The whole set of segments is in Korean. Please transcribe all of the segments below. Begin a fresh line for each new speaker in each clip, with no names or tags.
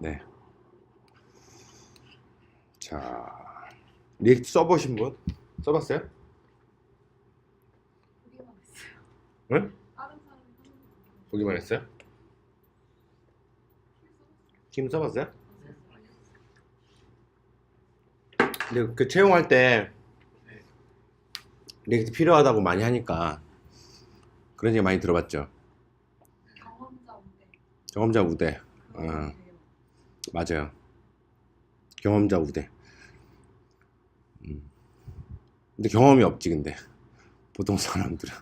네. 자, 리액트 써보신 분? 써봤어요?
보기만 했어요.
응?
다른 사람이 하는 거
보기만 했어요? 지금 써봤어요? 근데 그 채용할 때 리액트 필요하다고 많이 하니까 그런 얘기 많이 들어봤죠.
경험자 우대.
경험자 우대. 맞아요. 경험자 우대. 근데 경험이 없지. 근데 보통 사람들은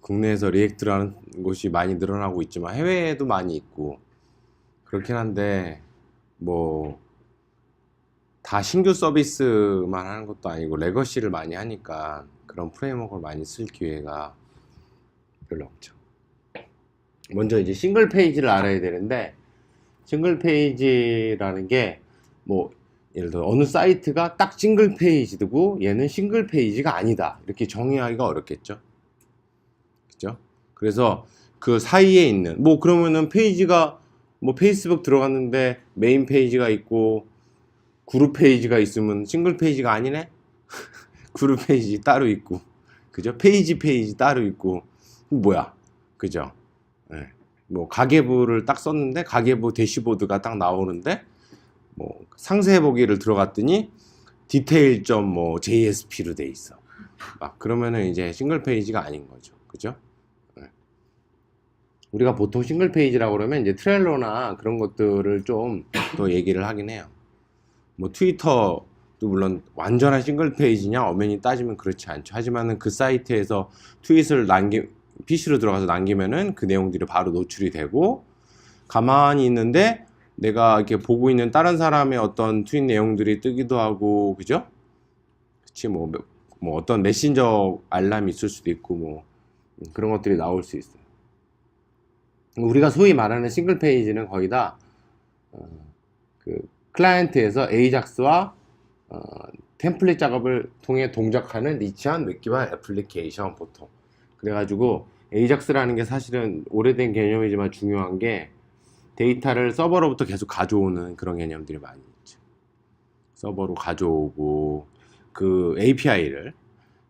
국내에서 리액트라는 곳이 많이 늘어나고 있지만 해외에도 많이 있고 그렇긴 한데 뭐 다 신규 서비스만 하는 것도 아니고 레거시를 많이 하니까 그런 프레임워크를 많이 쓸 기회가 별로 없죠. 먼저 이제 싱글 페이지를 알아야 되는데, 싱글 페이지라는 게 뭐 예를 들어 어느 사이트가 딱 싱글 페이지고 얘는 싱글 페이지가 아니다 이렇게 정의하기가 어렵겠죠. 그죠? 그래서 그 사이에 있는 뭐 그러면은 페이지가 뭐 페이스북 들어갔는데 메인 페이지가 있고 그룹 페이지가 있으면 싱글 페이지가 아니네? 그룹 페이지 따로 있고, 그죠? 페이지 따로 있고, 뭐야? 그죠? 네. 뭐 가계부를 딱 썼는데 가계부 대시보드가 딱 나오는데 뭐 상세 보기를 들어갔더니 디테일 점 뭐 JSP로 돼 있어. 막 그러면은 이제 싱글 페이지가 아닌 거죠. 그죠? 네. 우리가 보통 싱글 페이지라고 그러면 이제 트렐로나 그런 것들을 좀 더 얘기를 하긴 해요. 뭐 트위터도 물론 완전한 싱글 페이지냐 엄연히 따지면 그렇지 않죠. 하지만은 그 사이트에서 트윗을 PC로 들어가서 남기면은 그 내용들이 바로 노출이 되고, 가만히 있는데 내가 이렇게 보고 있는 다른 사람의 어떤 트윗 내용들이 뜨기도 하고, 그죠? 그치, 뭐 어떤 메신저 알람이 있을 수도 있고, 뭐 그런 것들이 나올 수 있어요. 우리가 소위 말하는 싱글 페이지는 거의 다 그 클라이언트에서 에이작스와 템플릿 작업을 통해 동작하는 니치한 웹기반 애플리케이션 보통. 그래가지고 에이작스라는 게 사실은 오래된 개념이지만 중요한 게 데이터를 서버로부터 계속 가져오는 그런 개념들이 많이 있죠. 서버로 가져오고 그 API를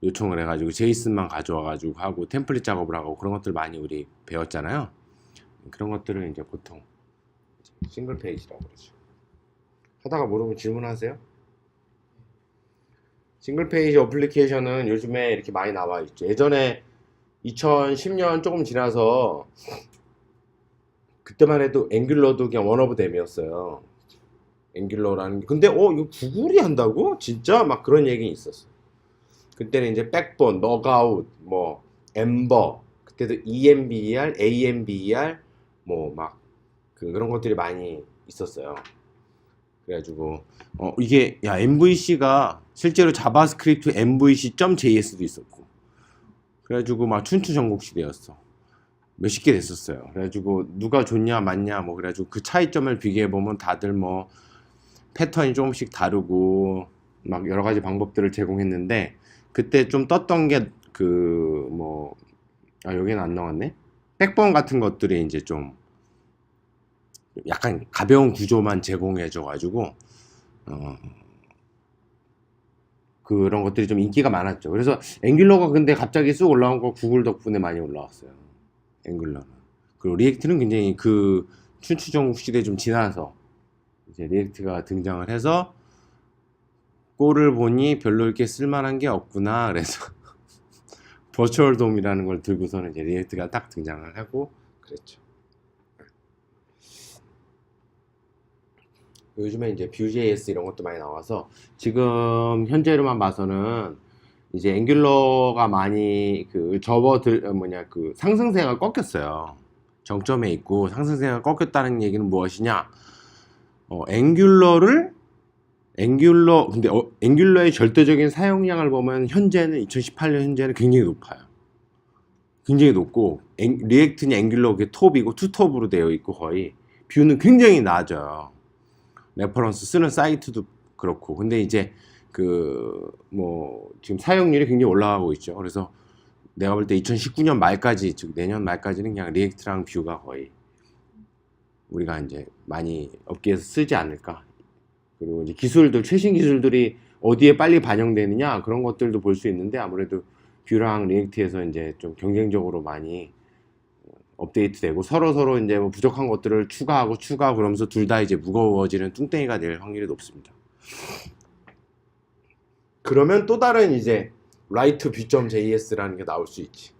요청을 해가지고 제이슨만 가져와가지고 하고 템플릿 작업을 하고 그런 것들 많이 우리 배웠잖아요. 그런 것들을 이제 보통 싱글 페이지라고 그러죠. 하다가 모르면 질문하세요. 싱글 페이지 어플리케이션은 요즘에 이렇게 많이 나와 있죠. 예전에 2010년 조금 지나서 그때만 해도 앵귤러도 그냥 원 오브 댐이었어요. 앵귤러라는 게. 근데 이거 구글이 한다고? 진짜? 막 그런 얘기 있었어. 그때는 이제 백본, 너가웃, 뭐 엠버, 그때도 EMBER, AMBER 뭐 막 그런 것들이 많이 있었어요. 그래가지고 이게 야 MVC가 실제로 자바스크립트 MVC.js도 있었고, 그래가지고 막 춘추전국시대였어. 몇십 개 됐었어요. 그래가지고 누가 좋냐 맞냐 뭐 그래가지고 그 차이점을 비교해 보면 다들 뭐 패턴이 조금씩 다르고 막 여러 가지 방법들을 제공했는데, 그때 좀 떴던 게 그 뭐 여기는 안 나왔네. 백본 같은 것들이 이제 좀 약간 가벼운 구조만 제공해줘 가지고 그런 것들이 좀 인기가 많았죠. 그래서 앵귤러가 근데 갑자기 쑥 올라온 거 구글 덕분에 많이 올라왔어요. 앵귤러는. 그리고 리액트는 굉장히 그 춘추전국 시대 좀 지나서 이제 리액트가 등장을 해서 꼴을 보니 별로 이렇게 쓸만한 게 없구나. 그래서 버추얼 돔이라는 걸 들고서는 이제 리액트가 딱 등장을 하고 그랬죠. 요즘에 이제 Vue.js 이런 것도 많이 나와서 지금 현재로만 봐서는 이제 앵귤러가 많이 그 그 상승세가 꺾였어요. 정점에 있고 상승세가 꺾였다는 얘기는 무엇이냐? 앵귤러의 절대적인 사용량을 보면 현재는 2018년 현재는 굉장히 높아요. 굉장히 높고 리액트는 앵귤러 그게 톱이고 투톱으로 되어 있고 거의 뷰는 굉장히 낮아요. 레퍼런스 쓰는 사이트도 그렇고. 근데 이제 지금 사용률이 굉장히 올라가고 있죠. 그래서 내가 볼 때 2019년 말까지, 즉 내년 말까지는 그냥 리액트랑 뷰가 거의 우리가 이제 많이 업계에서 쓰지 않을까. 그리고 이제 기술들, 최신 기술들이 어디에 빨리 반영되느냐 그런 것들도 볼 수 있는데 아무래도 뷰랑 리액트에서 이제 좀 경쟁적으로 많이 업데이트되고 서로 이제 뭐 부족한 것들을 추가하고 그러면서 둘 다 이제 무거워지는 뚱땡이가 될 확률이 높습니다. 그러면 또 다른 이제 라이트 뷰.js라는 게 나올 수 있지.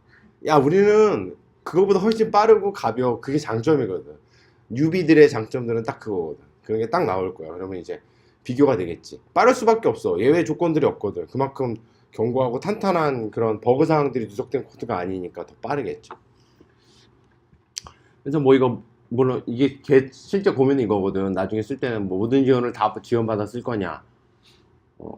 야, 우리는 그거보다 훨씬 빠르고 가벼워. 그게 장점이거든. 뉴비들의 장점들은 딱 그거거든. 그런 게 딱 나올 거야. 그러면 이제 비교가 되겠지. 빠를 수밖에 없어. 예외 조건들이 없거든. 그만큼 견고하고 탄탄한 그런 버그 사항들이 누적된 코드가 아니니까 더 빠르겠죠. 그래서 뭐 이거 물론 이게 실제 고민이 이거거든. 나중에 쓸 때는 뭐 모든 지원을 다 지원받아 쓸 거냐,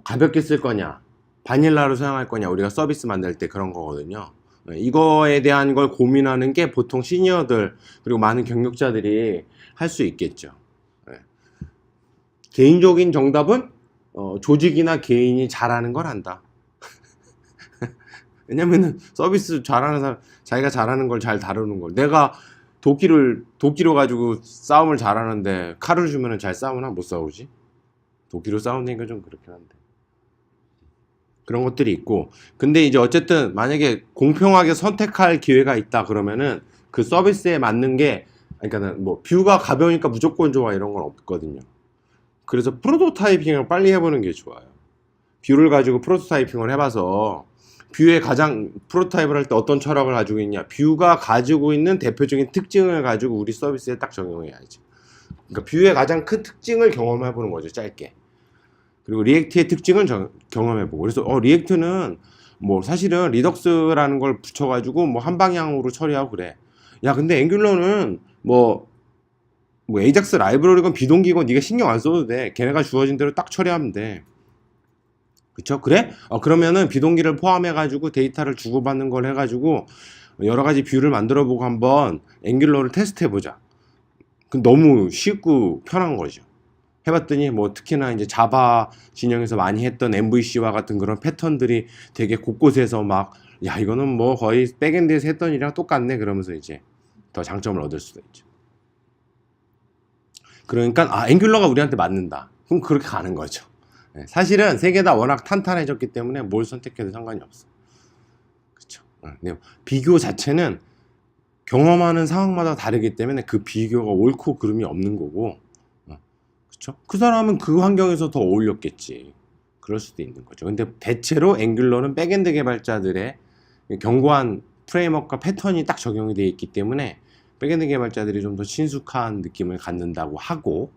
가볍게 쓸 거냐, 바닐라로 사용할 거냐, 우리가 서비스 만들 때 그런 거거든요. 이거에 대한 걸 고민하는 게 보통 시니어들 그리고 많은 경력자들이 할 수 있겠죠. 개인적인 정답은 조직이나 개인이 잘하는 걸 한다. 왜냐면은 서비스 잘하는 사람, 자기가 잘하는 걸 잘 다루는 걸. 내가 도끼로 가지고 싸움을 잘하는데 칼을 주면은 잘 싸우나? 못 싸우지? 도끼로 싸우니까 좀 그렇긴 한데. 그런 것들이 있고. 근데 이제 어쨌든 만약에 공평하게 선택할 기회가 있다 그러면은 그 서비스에 맞는 게, 그러니까는 뭐 뷰가 가벼우니까 무조건 좋아 이런 건 없거든요. 그래서 프로토타이핑을 빨리 해보는 게 좋아요. 뷰를 가지고 프로토타이핑을 해봐서 뷰에 가장 프로토타입을 할 때 어떤 철학을 가지고 있냐, 뷰가 가지고 있는 대표적인 특징을 가지고 우리 서비스에 딱 적용해야지. 그러니까 뷰의 가장 큰 특징을 경험해보는 거죠, 짧게. 그리고 리액트의 특징을 경험해보고. 그래서 리액트는 뭐 사실은 리덕스라는 걸 붙여가지고 뭐 한 방향으로 처리하고 그래. 야, 근데 앵귤러는 뭐 에이작스 라이브러리건 비동기건 네가 신경 안 써도 돼. 걔네가 주어진 대로 딱 처리하면 돼. 그쵸? 그래? 그러면은 비동기를 포함해가지고 데이터를 주고받는 걸 해가지고 여러 가지 뷰를 만들어 보고 한번 앵귤러를 테스트 해보자. 너무 쉽고 편한 거죠. 해봤더니 뭐 특히나 이제 자바 진영에서 많이 했던 MVC와 같은 그런 패턴들이 되게 곳곳에서 막, 야, 이거는 뭐 거의 백엔드에서 했던 일이랑 똑같네. 그러면서 이제 더 장점을 얻을 수도 있죠. 그러니까 앵귤러가 우리한테 맞는다. 그럼 그렇게 가는 거죠. 사실은 세 개 다 워낙 탄탄해졌기 때문에 뭘 선택해도 상관이 없어. 그렇죠. 근데 비교 자체는 경험하는 상황마다 다르기 때문에 그 비교가 옳고 그름이 없는 거고, 그렇죠. 그 사람은 그 환경에서 더 어울렸겠지. 그럴 수도 있는 거죠. 근데 대체로 앵귤러는 백엔드 개발자들의 견고한 프레임워크와 패턴이 딱 적용이 되어 있기 때문에 백엔드 개발자들이 좀 더 친숙한 느낌을 갖는다고 하고,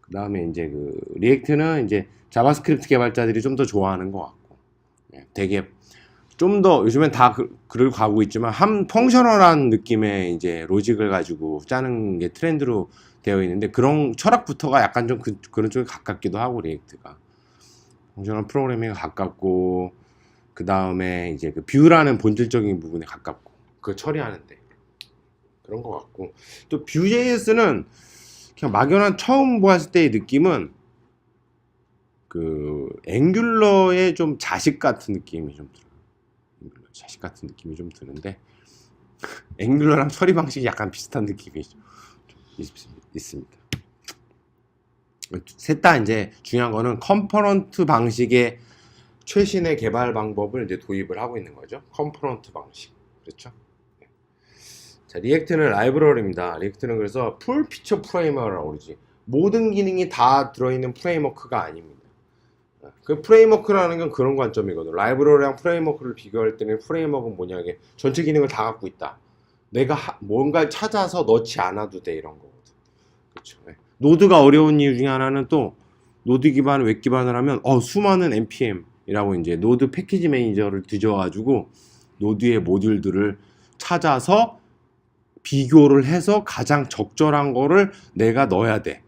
그 다음에 이제 그 리액트는 이제 자바스크립트 개발자들이 좀 더 좋아하는 것 같고, 되게 좀 더 요즘엔 다 그를 가고 있지만 한 펑셔널한 느낌의 이제 로직을 가지고 짜는 게 트렌드로 되어 있는데, 그런 철학부터가 약간 좀 그런 쪽에 가깝기도 하고, 리액트가 펑셔널 프로그래밍에 가깝고, 그 다음에 이제 그 뷰라는 본질적인 부분에 가깝고, 그거 처리하는데 그런 것 같고. 또 뷰JS는 그냥 막연한 처음 보았을 때의 느낌은 그 앵귤러의 좀 자식 같은 느낌이 좀 들어요. 앵귤러 자식 같은 느낌이 좀 드는데 앵귤러랑 처리 방식이 약간 비슷한 느낌이 좀 있습니다. 셋 다 이제 중요한 거는 컴포넌트 방식의 최신의 개발 방법을 이제 도입을 하고 있는 거죠. 컴포넌트 방식. 그렇죠? 자, 리액트는 라이브러리입니다. 리액트는 그래서 풀 피처 프레임워크라고 그러지. 모든 기능이 다 들어있는 프레임워크가 아닙니다. 그 프레임워크라는 건 그런 관점이거든. 라이브러리랑 프레임워크를 비교할 때는 프레임워크는 뭐냐, 이게 전체 기능을 다 갖고 있다. 내가 뭔가를 찾아서 넣지 않아도 돼, 이런 거거든. 그렇죠. 노드가 어려운 이유 중에 하나는 또 노드 기반, 웹 기반을 하면 수많은 npm이라고 이제 노드 패키지 매니저를 뒤져가지고 노드의 모듈들을 찾아서 비교를 해서 가장 적절한 거를 내가 넣어야 돼.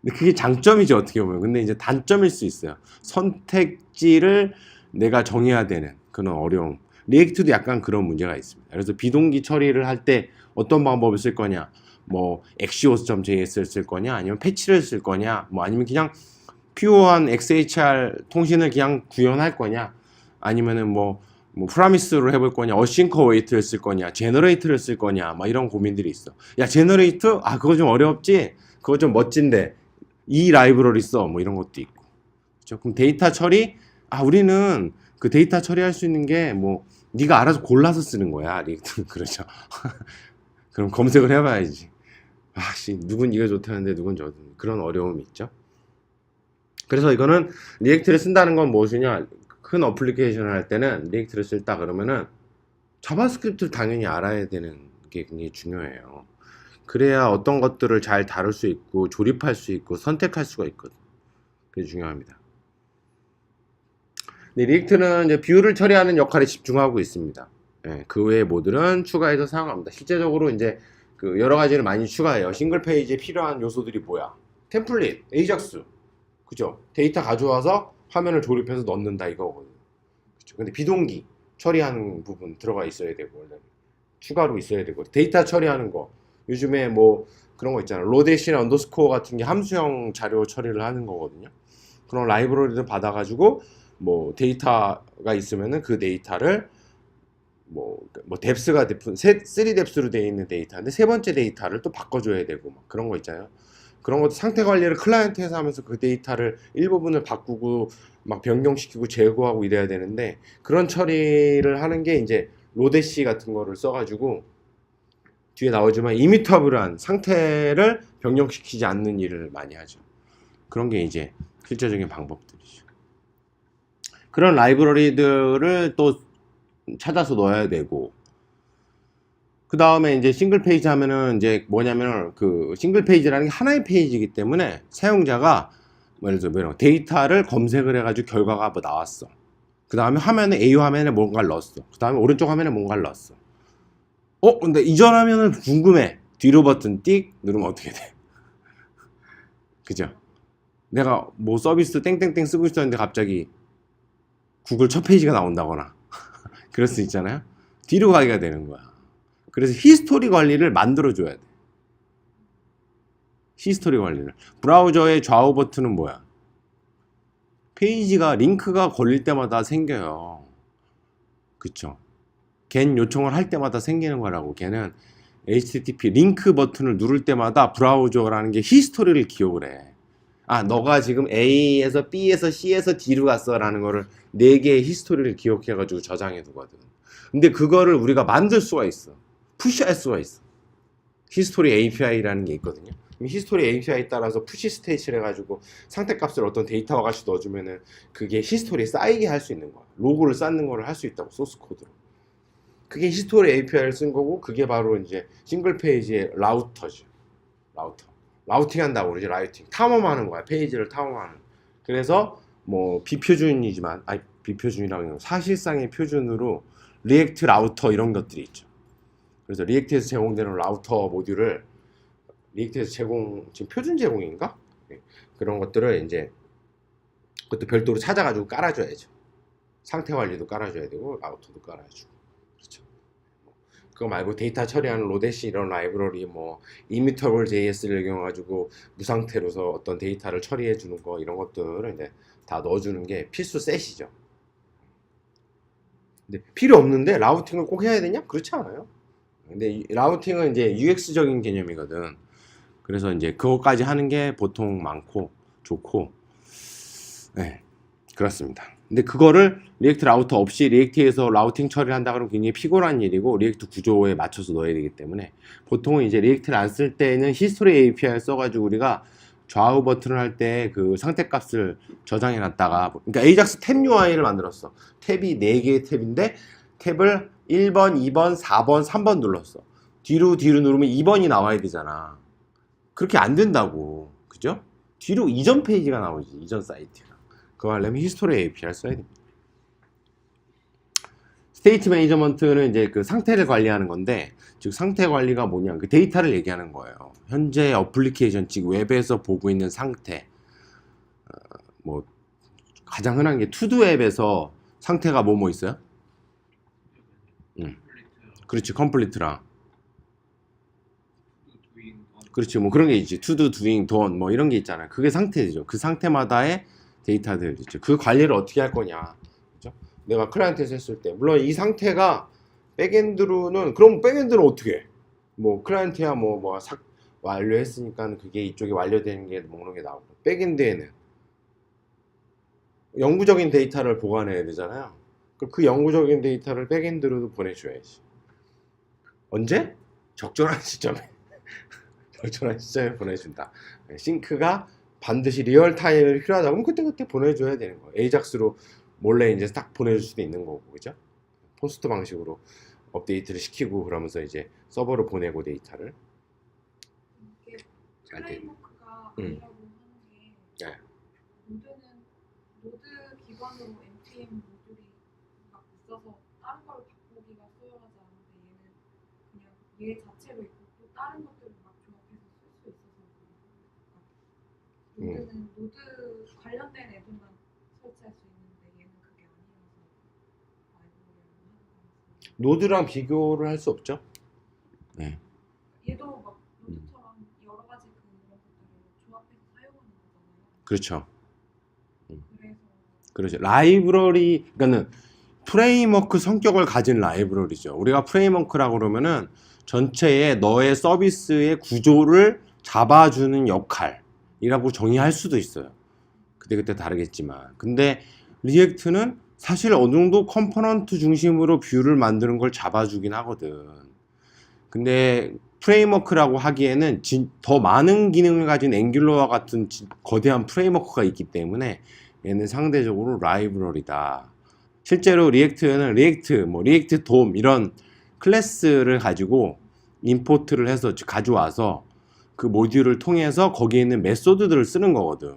근데 그게 장점이죠, 어떻게 보면. 근데 이제 단점일 수 있어요. 선택지를 내가 정해야 되는 그런 어려움. 리액트도 약간 그런 문제가 있습니다. 그래서 비동기 처리를 할 때 어떤 방법을 쓸 거냐, 뭐 axios.js를 쓸 거냐, 아니면 패치를 쓸 거냐, 뭐 아니면 그냥 퓨어한 XHR 통신을 그냥 구현할 거냐, 아니면은 뭐 뭐 프라미스로 해볼 거냐, 어싱커 웨이트를 쓸 거냐, 제너레이트를 쓸 거냐, 막 이런 고민들이 있어. 야, 제너레이트? 아, 그거 좀 어렵지? 그거 좀 멋진데 이 라이브러리 써. 뭐 이런 것도 있고. 그렇죠? 그럼 데이터 처리? 아, 우리는 그 데이터 처리할 수 있는 게 뭐 네가 알아서 골라서 쓰는 거야. 리액트는 그렇죠. 그럼 검색을 해봐야지. 아씨, 누군 이거 좋다는데 누군 저 그런 어려움이 있죠. 그래서 이거는 리액트를 쓴다는 건 무엇이냐? 큰 어플리케이션을 할 때는 리액트를 쓸다 그러면은 자바스크립트를 당연히 알아야 되는 게 굉장히 중요해요. 그래야 어떤 것들을 잘 다룰 수 있고 조립할 수 있고 선택할 수가 있거든. 그게 중요합니다. 근데 리액트는 이제 뷰를 처리하는 역할에 집중하고 있습니다. 예, 그 외의 모듈은 추가해서 사용합니다. 실제적으로 이제 그 여러 가지를 많이 추가해요. 싱글 페이지에 필요한 요소들이 뭐야? 템플릿, 에이작스, 그죠? 데이터 가져와서 화면을 조립해서 넣는다 이거거든요. 그죠? 근데 비동기 처리하는 부분 들어가 있어야 되고 원래 추가로 있어야 되고 데이터 처리하는 거 요즘에 뭐 그런 거 있잖아. 로데시나 언더스코어 같은 게 함수형 자료 처리를 하는 거거든요. 그런 라이브러리를 받아가지고 뭐 데이터가 있으면은 그 데이터를 뭐 뎁스가 3뎁스로 되어 있는 데이터인데 세 번째 데이터를 또 바꿔줘야 되고 막 그런 거 있잖아요. 그런 것도 상태 관리를 클라이언트에서 하면서 그 데이터를 일부분을 바꾸고 막 변경시키고 제거하고 이래야 되는데 그런 처리를 하는 게 이제 로데시 같은 거를 써가지고 뒤에 나오지만 이미터블한 상태를 변경시키지 않는 일을 많이 하죠. 그런 게 이제 실제적인 방법들이죠. 그런 라이브러리들을 또 찾아서 넣어야 되고 그 다음에 이제 싱글 페이지 하면은 이제 뭐냐면은 그 싱글 페이지라는 게 하나의 페이지이기 때문에 사용자가 뭐 예를 들어 데이터를 검색을 해가지고 결과가 뭐 나왔어. 그 다음에 화면에 A 화면에 뭔가를 넣었어. 그 다음에 오른쪽 화면에 뭔가를 넣었어. 근데 이전 화면은 궁금해. 뒤로 버튼 띡 누르면 어떻게 돼? 그죠? 내가 뭐 서비스 땡땡땡 쓰고 있었는데 갑자기 구글 첫 페이지가 나온다거나 그럴 수 있잖아요. 뒤로 가기가 되는 거야. 그래서 히스토리 관리를 만들어줘야 돼. 히스토리 관리를. 브라우저의 좌우 버튼은 뭐야? 페이지가 링크가 걸릴 때마다 생겨요. 그쵸? 겐 요청을 할 때마다 생기는 거라고. 걔는 HTTP 링크 버튼을 누를 때마다 브라우저라는 게 히스토리를 기억을 해. 아, 너가 지금 A에서 B에서 C에서 D로 갔어 라는 거를 4개의 히스토리를 기억해가지고 저장해 두거든. 근데 그거를 우리가 만들 수가 있어. 푸시할 수가 있어. 히스토리 API라는 게 있거든요. 히스토리 API 따라서 푸시 스테이치를 해가지고 상태값을 어떤 데이터와 같이 넣어주면은 그게 히스토리에 쌓이게 할 수 있는 거야. 로그를 쌓는 거를 할 수 있다고, 소스 코드로. 그게 히스토리 API를 쓴 거고, 그게 바로 이제 싱글 페이지의 라우터죠. 라우팅 한다고 그러지, 라우팅. 탐험하는 거야, 페이지를 탐험하는. 그래서 뭐 비표준이지만, 아니 비표준이라고 하면 사실상의 표준으로 리액트 라우터 이런 것들이 있죠. 그래서 리액트에서 제공되는 라우터 모듈을 리액트에서 지금 표준 제공인가? 네. 그런 것들을 이제 그것도 별도로 찾아가지고 깔아줘야죠. 상태 관리도 깔아줘야 되고 라우터도 깔아주고. 그렇죠. 그거 말고 데이터 처리하는 로데시 이런 라이브러리 뭐 이미터블 JS를 이용해가지고 무상태로서 어떤 데이터를 처리해 주는 거 이런 것들을 이제 다 넣어주는 게 필수 셋이죠. 근데 필요 없는데 라우팅을 꼭 해야 되냐? 그렇지 않아요. 근데 이 라우팅은 이제 UX적인 개념이거든. 그래서 이제 그것까지 하는 게 보통 많고 좋고, 네, 그렇습니다. 근데 그거를 리액트 라우터 없이 리액트에서 라우팅 처리를 한다 그러면 굉장히 피곤한 일이고 리액트 구조에 맞춰서 넣어야 되기 때문에 보통은 이제 리액트를 안 쓸 때는 히스토리 API를 써가지고 우리가 좌우 버튼을 할 때 그 상태값을 저장해 놨다가, 그러니까 AJAX 탭 UI를 만들었어. 탭이 4개의 탭인데 탭을 1번, 2번, 4번, 3번 눌렀어. 뒤로 누르면 2번이 나와야 되잖아. 그렇게 안 된다고. 그죠? 뒤로 이전 페이지가 나오지. 이전 사이트가. 그거 하려면 히스토리 API를 써야 됩니다. 스테이트 매니저먼트는 이제 그 상태를 관리하는 건데, 즉 상태 관리가 뭐냐, 그 데이터를 얘기하는 거예요. 현재 어플리케이션, 즉 웹에서 보고 있는 상태. 뭐 가장 흔한 게 투두 앱에서 상태가 뭐 있어요? 그렇지, 컴플리트랑. 그렇지, 뭐 그런 게 있지. 투두, 두잉, 돈, 뭐 이런 게 있잖아요. 그게 상태죠. 그 상태마다의 데이터들 있죠. 그 관리를 어떻게 할 거냐, 그죠? 내가 클라이언트에서 했을 때. 물론 이 상태가 백엔드로는, 그럼 백엔드는 어떻게 해? 뭐 클라이언트야 완료했으니까 그게 이쪽에 완료되는 게 목록에 나오고, 백엔드에는 영구적인 데이터를 보관해야 되잖아요. 그 영구적인 데이터를 백엔드로도 보내줘야지. 언제? 적절한 시점에 적절한 시점에 보내준다. 싱크가 반드시 리얼타임이 필요하다 그러면 그때 보내줘야 되는 거예요. 에이작스로 몰래 이제 딱 보내줄 수도 있는 거고, 그죠? 포스트 방식으로 업데이트를 시키고 그러면서 이제 서버로 보내고 데이터를.
이게
잘 돼.
프레임워크가
음.
아니라고 하는 게
네.
노드는 노드 기반으로 npm 모듈이 막 있어서 다른 걸 바꾸기가 수월하지 않은데 얘는 그냥 얘 자체로 있고 또 다른 것들을 막 조합해서 쓸 수 있어서 노드는 노드 관련된 애들만 설치할 수 있는데 얘는 그게 아니라서 라이브러리를 하는 거라서
노드랑 비교를 할 수 없죠. 네.
얘도 막 노드처럼 여러 가지 그런 것들을 조합해서 사용하는 거잖아요.
그렇죠.
그래서
그렇죠. 라이브러리, 그러니까는 프레임워크 성격을 가진 라이브러리죠. 우리가 프레임워크라고 그러면은 전체의 너의 서비스의 구조를 잡아주는 역할이라고 정의할 수도 있어요. 그때 다르겠지만. 근데 리액트는 사실 어느 정도 컴포넌트 중심으로 뷰를 만드는 걸 잡아주긴 하거든. 근데 프레임워크라고 하기에는 더 많은 기능을 가진 앵귤러와 같은 거대한 프레임워크가 있기 때문에 얘는 상대적으로 라이브러리다. 실제로 리액트는 리액트 돔 이런 클래스를 가지고 임포트를 해서 가져와서 그 모듈을 통해서 거기에 있는 메소드들을 쓰는 거거든.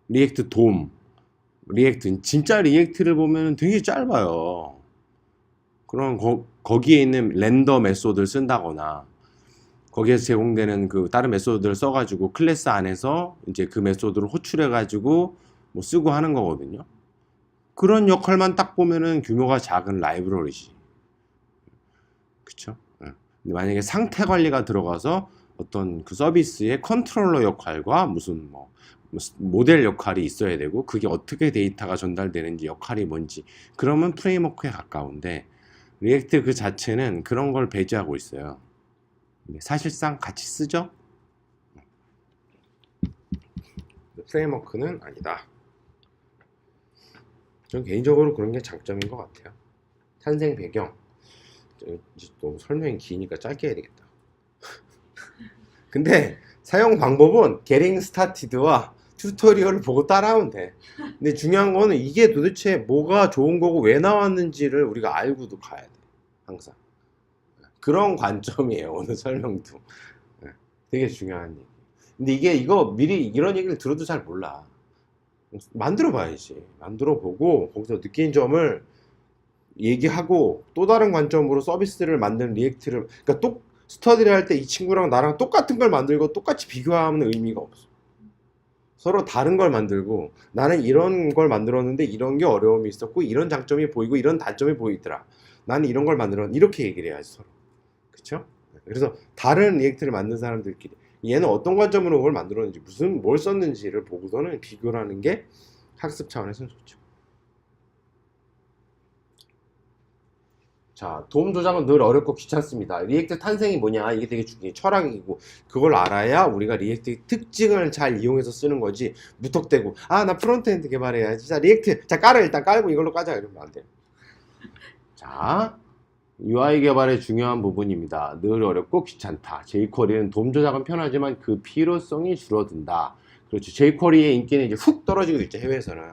리액트 돔, 리액트 진짜 리액트를 보면 되게 짧아요. 그럼 거기에 있는 렌더 메소드를 쓴다거나 거기에서 제공되는 그 다른 메소드를 써가지고 클래스 안에서 이제 그 메소드를 호출해가지고 뭐 쓰고 하는 거거든요. 그런 역할만 딱 보면은 규모가 작은 라이브러리지. 그쵸? 근데 만약에 상태 관리가 들어가서 어떤 그 서비스의 컨트롤러 역할과 무슨 뭐 모델 역할이 있어야 되고 그게 어떻게 데이터가 전달되는지 역할이 뭔지 그러면 프레임워크에 가까운데 리액트 그 자체는 그런 걸 배제하고 있어요. 사실상 같이 쓰죠? 프레임워크는 아니다. 전 개인적으로 그런 게 장점인 것 같아요. 탄생 배경. 이제 너무 설명이 기니까 짧게 해야 되겠다. 근데 사용 방법은 Getting Started와 튜토리얼을 보고 따라하면 돼. 근데 중요한 거는 이게 도대체 뭐가 좋은 거고 왜 나왔는지를 우리가 알고도 가야 돼. 항상. 그런 관점이에요. 어느 설명도. 되게 중요한 얘기. 근데 이거 미리 이런 얘기를 들어도 잘 몰라. 만들어 봐야지. 만들어 보고 거기서 느낀 점을 얘기하고 또 다른 관점으로 서비스를 만드는 리액트를, 그러니까 스터디를 할 때 이 친구랑 나랑 똑같은 걸 만들고 똑같이 비교하면 의미가 없어. 서로 다른 걸 만들고 나는 이런 걸 만들었는데 이런 게 어려움이 있었고 이런 장점이 보이고 이런 단점이 보이더라. 나는 이런 걸 만들었는데 이렇게 얘기를 해야지 서로. 그쵸? 그래서 다른 리액트를 만든 사람들끼리 얘는 어떤 관점으로 그걸 만들었는지 뭘 썼는지를 보고서는 비교를 하는 게 학습 차원에서는 좋죠. 자, 도움 조작은 늘 어렵고 귀찮습니다. 리액트 탄생이 뭐냐? 이게 되게 중요해. 철학이고 그걸 알아야 우리가 리액트의 특징을 잘 이용해서 쓰는 거지. 무턱대고 나 프론트엔드 개발해야지. 자, 리액트 일단 깔고 이걸로 까자 이러면 안 돼요. 자, UI 개발의 중요한 부분입니다. 늘 어렵고 귀찮다. jQuery는 도움 조작은 편하지만 그 필요성이 줄어든다. 그렇죠. jQuery의 인기는 이제 훅 떨어지고 있죠. 해외에서는.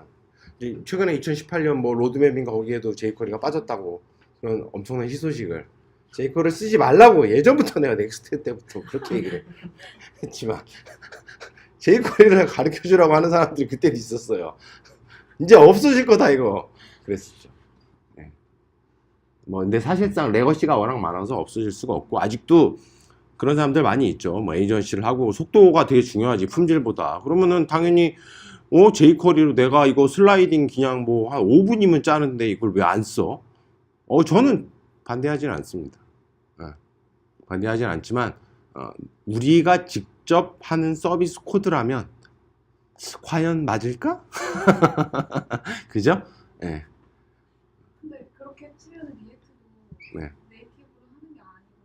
최근에 2018년 뭐 로드맵인가 거기에도 jQuery가 빠졌다고 그런 엄청난 희소식을. jQuery를 쓰지 말라고 예전부터 내가 넥스트 때부터 그렇게 얘기를 했지만 jQuery를 가르쳐주라고 하는 사람들이 그때도 있었어요. 이제 없어질 거다 이거 그랬었죠. 근데 사실상 레거시가 워낙 많아서 없어질 수가 없고 아직도 그런 사람들 많이 있죠. 뭐 에이전시를 하고 속도가 되게 중요하지 품질보다. 그러면은 당연히 jQuery로 내가 이거 슬라이딩 그냥 뭐 한 5분이면 짜는데 이걸 왜 안 써? 저는 반대하지는 않습니다. 반대하지는 않지만 우리가 직접 하는 서비스 코드라면 과연 맞을까? 그죠? 예. 네.
네이티브로 하는 게 아니고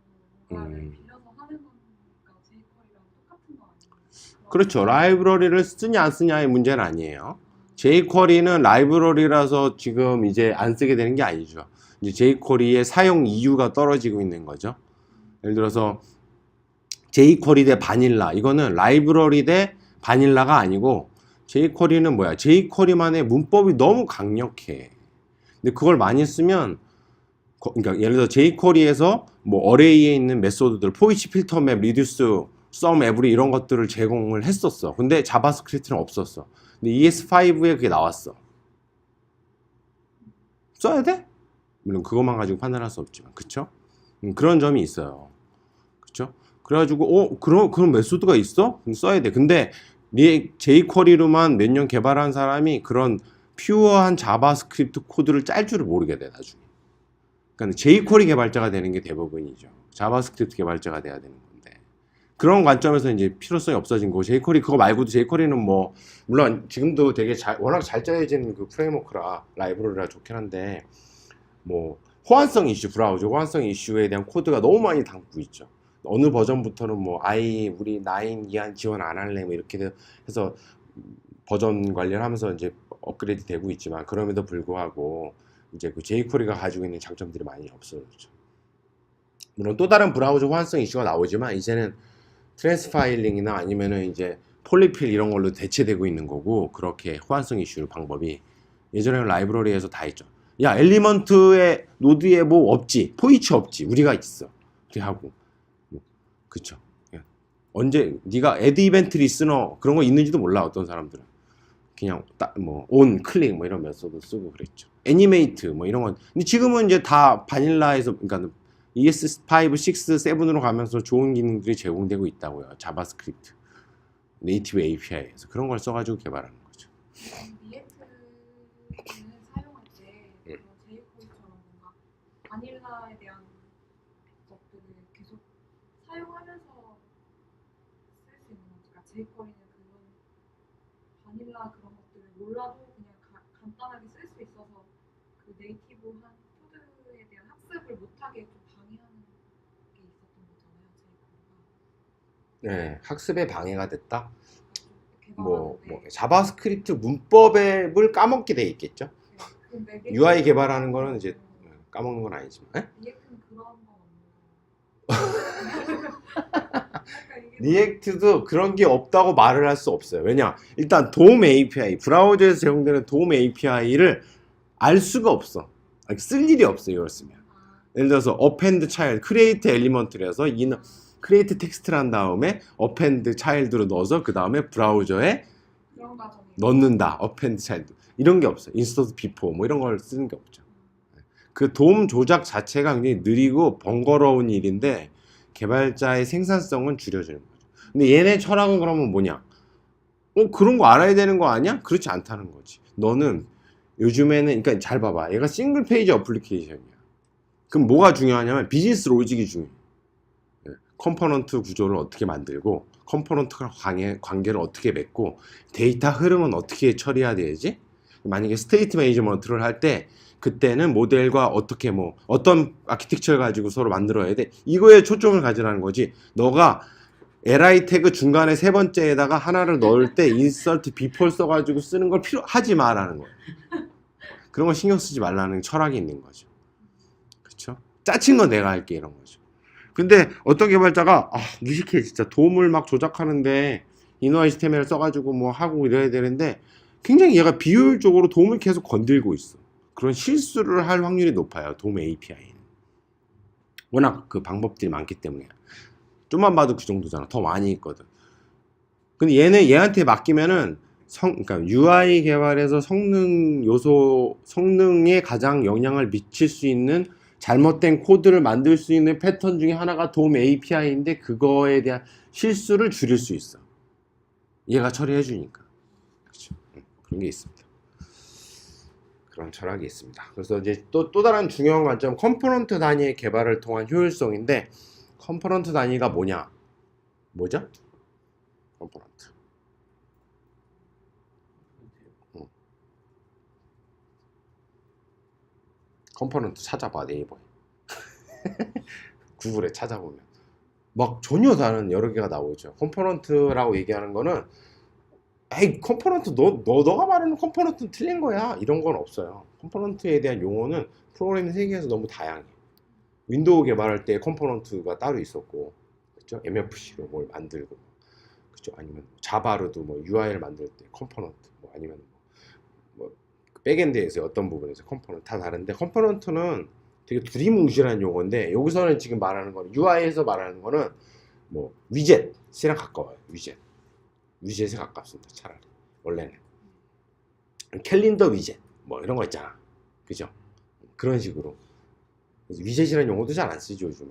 뭔가를
음.
빌려서 하는 거니까 jQuery랑 똑같은 거 아니에요?
그렇죠. 라이브러리를 쓰냐 안 쓰냐의 문제는 아니에요. jQuery는 라이브러리라서 지금 이제 안 쓰게 되는 게 아니죠. 이제 jQuery의 사용 이유가 떨어지고 있는 거죠. 예를 들어서 jQuery 대 바닐라, 이거는 라이브러리 대 바닐라가 아니고, jQuery는 뭐야? jQuery만의 문법이 너무 강력해. 근데 그걸 많이 쓰면, 그러니까 예를 들어 jQuery에서 뭐 어레이에 있는 메소드들, 포이치 필터 맵, 리듀스, 썸, 에브리 이런 것들을 제공을 했었어. 근데 자바스크립트는 없었어. 근데 ES5에 그게 나왔어. 써야 돼? 물론 그것만 가지고 판단할 수 없지만, 그쵸? 그런 점이 있어요. 그쵸? 그래가지고 그런 메소드가 있어? 그럼 써야 돼. 근데 jQuery로만 몇 년 개발한 사람이 그런 퓨어한 자바스크립트 코드를 짤 줄을 모르게 돼 나중에. 그러니까 jQuery 개발자가 되는 게 대부분이죠. 자바스크립트 개발자가 돼야 되는 건데, 그런 관점에서 이제 필요성이 없어진 거고, jQuery 그거 말고도 jQuery는 뭐 물론 지금도 되게 워낙 잘 짜여진 그 프레임워크라 라이브러리라 좋긴 한데, 뭐 호환성 이슈, 브라우저 호환성 이슈에 대한 코드가 너무 많이 담고 있죠. 어느 버전부터는 뭐 우리 9 이한 지원 안 할래 뭐 이렇게 해서 버전 관련하면서 이제 업그레이드 되고 있지만, 그럼에도 불구하고 이제 그 jQuery가 가지고 있는 장점들이 많이 없어졌죠. 물론 또 다른 브라우저 호환성 이슈가 나오지만, 이제는 트랜스파일링이나 아니면은 이제 폴리필 이런 걸로 대체되고 있는 거고, 그렇게 호환성 이슈 방법이 예전에는 라이브러리에서 다 했죠. 야, 엘리먼트에 노드에 뭐 없지, 포이치 없지, 우리가 있어, 우리 하고. 그쵸. 예. 언제 네가 애드 이벤트 리스너 그런 거 있는지도 몰라. 어떤 사람들은 그냥 온 클릭 뭐 이런 메소드 쓰고 그랬죠. 애니메이트 뭐 이런 건. 근데 지금은 이제 다 바닐라에서, 그러니까 ES5, 6, 7으로 가면서 좋은 기능들이 제공되고 있다고요. 자바스크립트 네이티브 API에서 그런 걸 써가지고 개발하는 거죠.
리액트는 사용할 때 jQuery처럼 뭔가 바닐라에 대한 것들을 계속 사용하면서 쓸 수 있는 거지. 그러니까 jQuery는 그런 바닐라 그런 것들을 몰라도 그냥 간단하게 쓸 수 있어서 그 네이티브한 코드에 대한 학습을 못하게 좀 방해하는 게 있었던 거잖아요, jQuery가.
네, 학습에 방해가 됐다. 뭐
개발하는데
자바스크립트 문법을 까먹게 돼 있겠죠.
근데
UI 개발하는 거는 이제 까먹는 건 아니지만. 예?
리액트는 그런 건 없는 거예요. 그러니까 이게
리액트도 그런 게 없다고 말을 할 수 없어요. 왜냐? 일단 도움 API, 브라우저에서 제공되는 도움 API를 알 수가 없어. 쓸 일이 없어, 이걸 쓰면. 예를 들어서 append child, create element라서 create 텍스트를 한 다음에 append child로 넣어서 그 다음에 브라우저에
그런 과정이
넣는다. append child. 이런 게 없어요. insert before 뭐 이런 걸 쓰는 게 없죠. 그 도움 조작 자체가 굉장히 느리고 번거로운 일인데, 개발자의 생산성은 줄여주는 거죠. 근데 얘네 철학은 그러면 뭐냐? 그런 거 알아야 되는 거 아니야? 그렇지 않다는 거지. 너는 요즘에는, 그러니까 잘 봐봐. 얘가 싱글 페이지 어플리케이션이야. 그럼 뭐가 중요하냐면 비즈니스 로직이 중요해. 컴포넌트 구조를 어떻게 만들고, 컴포넌트가 관계를 어떻게 맺고, 데이터 흐름은 어떻게 처리해야 되지? 만약에 스테이트 매니지먼트를 할 때, 그때는 모델과 어떻게 어떤 아키텍처를 가지고 서로 만들어야 돼. 이거에 초점을 가지라는 거지. 너가 li 태그 중간에 세 번째에다가 하나를 넣을 때 insert before 써가지고 쓰는 걸 하지 마라는 거예요. 그런 거 신경 쓰지 말라는 철학이 있는 거죠. 그렇죠? 짜친 건 내가 할게, 이런 거죠. 근데 어떤 개발자가 무식해, 진짜 도움을 막 조작하는데 인원 시스템을 써가지고 뭐 하고 이래야 되는데, 굉장히 얘가 비효율적으로 도움을 계속 건들고 있어. 그런 실수를 할 확률이 높아요, 도움 API는. 워낙 그 방법들이 많기 때문에. 좀만 봐도 그 정도잖아. 더 많이 있거든. 근데 얘한테 맡기면은 그러니까 UI 개발에서 성능에 가장 영향을 미칠 수 있는 잘못된 코드를 만들 수 있는 패턴 중에 하나가 도움 API인데, 그거에 대한 실수를 줄일 수 있어. 얘가 처리해 주니까. 그렇죠. 그런 게 있습니다. 그런 철학이 있습니다. 그래서 이제 또 다른 중요한 관점, 컴포넌트 단위의 개발을 통한 효율성인데, 컴포넌트 단위가 뭐죠? 컴포넌트. 컴포넌트 찾아봐, 네이버에. 구글에 찾아보면 막 전혀 다른 여러 개가 나오죠. 컴포넌트라고 얘기하는 거는 에이 컴포넌트 너가 말하는 컴포넌트는 틀린 거야 이런 건 없어요. 컴포넌트에 대한 용어는 프로그래밍 세계에서 너무 다양해. 윈도우 개발할 때 컴포넌트가 따로 있었고, 그죠? MFC로 뭘 만들고, 그죠? 아니면 자바로도 뭐 UI를 만들 때 컴포넌트, 뭐 아니면 뭐 백엔드에서 어떤 부분에서 컴포넌트 다 다른데, 컴포넌트는 되게 두리뭉실한 용어인데 여기서는 지금 말하는 거는 UI에서 말하는 거는 뭐 위젯이랑 가까워요. 위젯에 가깝습니다. 차라리 원래는 캘린더 위젯 뭐 이런 거 있잖아, 그죠? 그런 식으로 위젯이라는 용어도 잘 안 쓰죠 요즘에.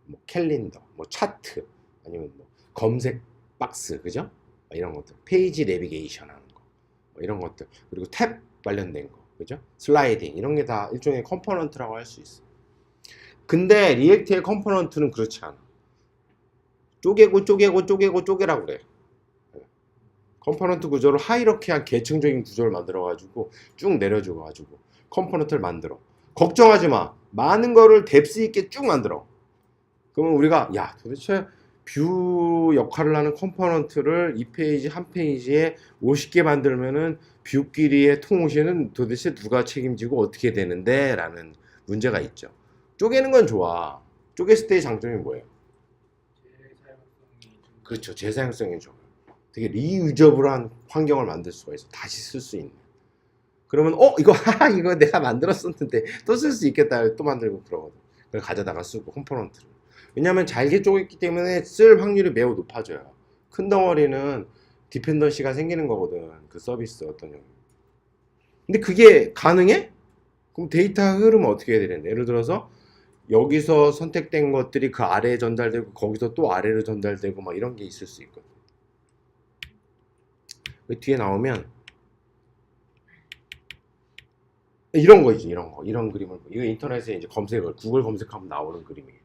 뭐 캘린더, 뭐 차트, 아니면 뭐 검색 박스, 그죠? 이런 것들, 페이지 내비게이션 하는 거, 뭐 이런 것들, 그리고 탭 관련된 거, 그죠? 슬라이딩 이런 게 다 일종의 컴포넌트라고 할 수 있어. 근데 리액트의 컴포넌트는 그렇지 않아. 쪼개라고 그래. 컴포넌트 구조를 하이러키한 계층적인 구조를 만들어 가지고 쭉 내려줘 가지고 컴포넌트를 만들어. 걱정하지 마. 많은 거를 뎁스 있게 쭉 만들어. 그러면 우리가 야 도대체 뷰 역할을 하는 컴포넌트를 이 페이지 한 페이지에 50개 만들면은 뷰끼리의 통호시는 도대체 누가 책임지고 어떻게 되는데 라는 문제가 있죠. 쪼개는 건 좋아. 쪼갰을 때의 장점이 뭐예요? 그렇죠. 재사용성이 좋아요. 되게 리유저블한 환경을 만들 수가 있어. 다시 쓸 수 있는. 그러면 이거 이거 내가 만들었었는데 또 쓸 수 있겠다. 또 만들고 그러거든. 그걸 가져다가 쓰고 컴포넌트를. 왜냐하면 잘게 쪼갰기 때문에 쓸 확률이 매우 높아져요. 큰 덩어리는 디펜던시가 생기는 거거든. 그 서비스 어떤 영역. 근데 그게 가능해? 그럼 데이터 흐름은 어떻게 해야 되는데? 예를 들어서 여기서 선택된 것들이 그 아래에 전달되고 거기서 또 아래로 전달되고 막 이런 게 있을 수 있거든. 그 뒤에 나오면 이런 거지, 이런 거, 이런 그림을 이거 인터넷에 이제 검색을 구글 검색하면 나오는 그림이에요.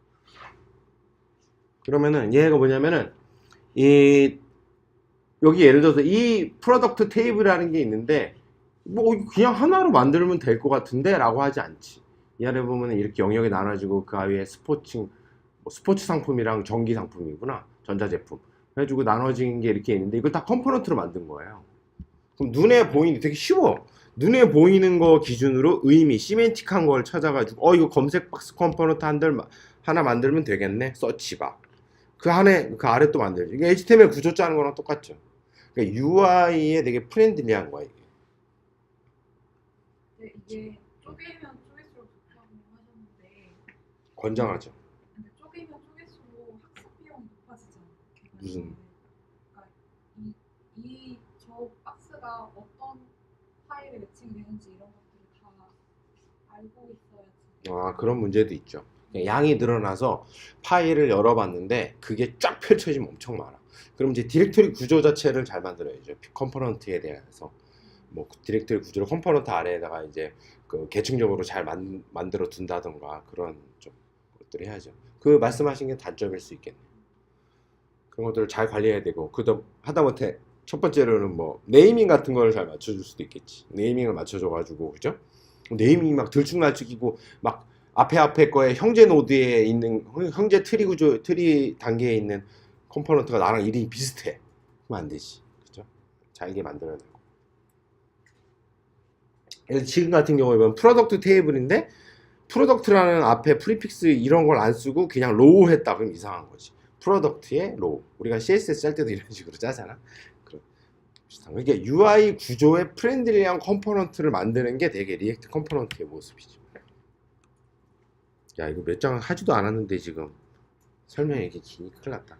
그러면은 얘가 뭐냐면은 이 여기 예를 들어서 이 프로덕트 테이블이라는 게 있는데 뭐 그냥 하나로 만들면 될 것 같은데 라고 하지 않지. 이 아래 보면은 이렇게 영역이 나눠지고 그 아래에 스포츠 상품이랑 전기 상품이구나, 전자제품 그래가지고 나눠진 게 이렇게 있는데 이거 다 컴포넌트로 만든 거예요. 그럼 눈에 보이는 되게 쉬워. 눈에 보이는 거 기준으로 의미, 시멘틱한 걸 찾아가지고 이거 검색 박스 컴포넌트 하나 만들면 되겠네. 서치바. 그 안에 그 아래 또 만들지. 이게 HTML 구조 짜는 거랑 똑같죠. 그러니까 UI에 되게 프렌들리한 거야 이게.
근데 이게 쪼개면 쪼갤수록 좋다고 하셨는데
권장하죠.
근데 쪼개면 쪼갤수록 학습 비용이 높아지잖아요.
무슨?
그러니까 저 박스가 어떤 파일에 매칭되는지 이런 것들을 다 알고 있어야지.
그런 문제도 있죠. 양이 늘어나서 파일을 열어봤는데 그게 쫙 펼쳐지면 엄청 많아. 그럼 이제 디렉토리 구조 자체를 잘 만들어야죠. 컴포넌트에 대해서 뭐 디렉토리 구조를 컴포넌트 아래에다가 이제 그 계층적으로 잘 만들어 둔다던가 그런 좀 것들을 해야죠. 그 말씀하신 게 단점일 수 있겠네요. 그런 것들을 잘 관리해야 되고 그다음 하다못해 첫 번째로는 뭐 네이밍 같은 거를 잘 맞춰줄 수도 있겠지. 네이밍을 맞춰줘가지고 그죠? 네이밍이 막 들쭉날쭉이고 막 앞에 거에 형제 노드에 있는 형제 트리 단계에 있는 컴포넌트가 나랑 이름이 비슷해. 그러면 안 되지. 그죠? 잘게 만들어야 되고. 예를 지금 같은 경우에 보면 프로덕트 테이블인데 프로덕트라는 앞에 프리픽스 이런 걸 안 쓰고 그냥 로우 했다 그럼 이상한 거지. 프로덕트에 로우. 우리가 CSS 짤 때도 이런 식으로 짜잖아. 그러니까 UI 구조의 프렌들리한 컴포넌트를 만드는 게 되게 리액트 컴포넌트의 모습이죠. 야 이거 몇 장 하지도 않았는데 지금 설명이 이렇게 기니 큰일 났다.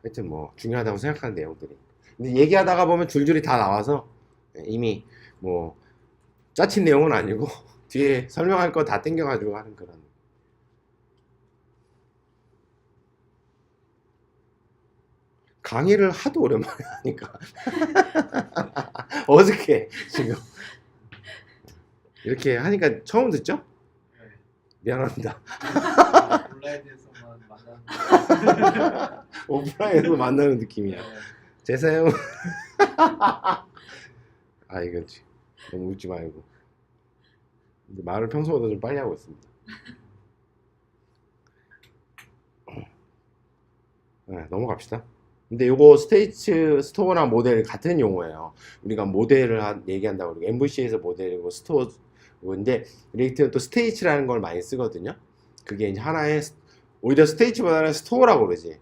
하여튼 뭐 중요하다고 생각하는 내용들이. 근데 얘기하다가 보면 줄줄이 다 나와서 이미 뭐 짜친 내용은 아니고 뒤에 설명할 거 다 땡겨가지고 하는 그런. 강의를 하도 오랜만에 하니까 어색해 지금. 이렇게 하니까 처음 듣죠? 미안합니다.
온라인에서만 만나는
오프라인에서 만나는 느낌이야.
네.
제사형. 이건 너무 웃지 말고. 근데 말을 평소보다 좀 빨리 하고 있습니다. 네, 넘어갑시다. 근데 요거 스테이츠 스토어나 모델 같은 용어예요. 우리가 모델을 얘기한다고 그러고 MVC에서 모델이고 스토어인데 리액트는 또 스테이츠라는 걸 많이 쓰거든요. 그게 이제 하나의 오히려 스테이츠보다는 스토어라고 그러지.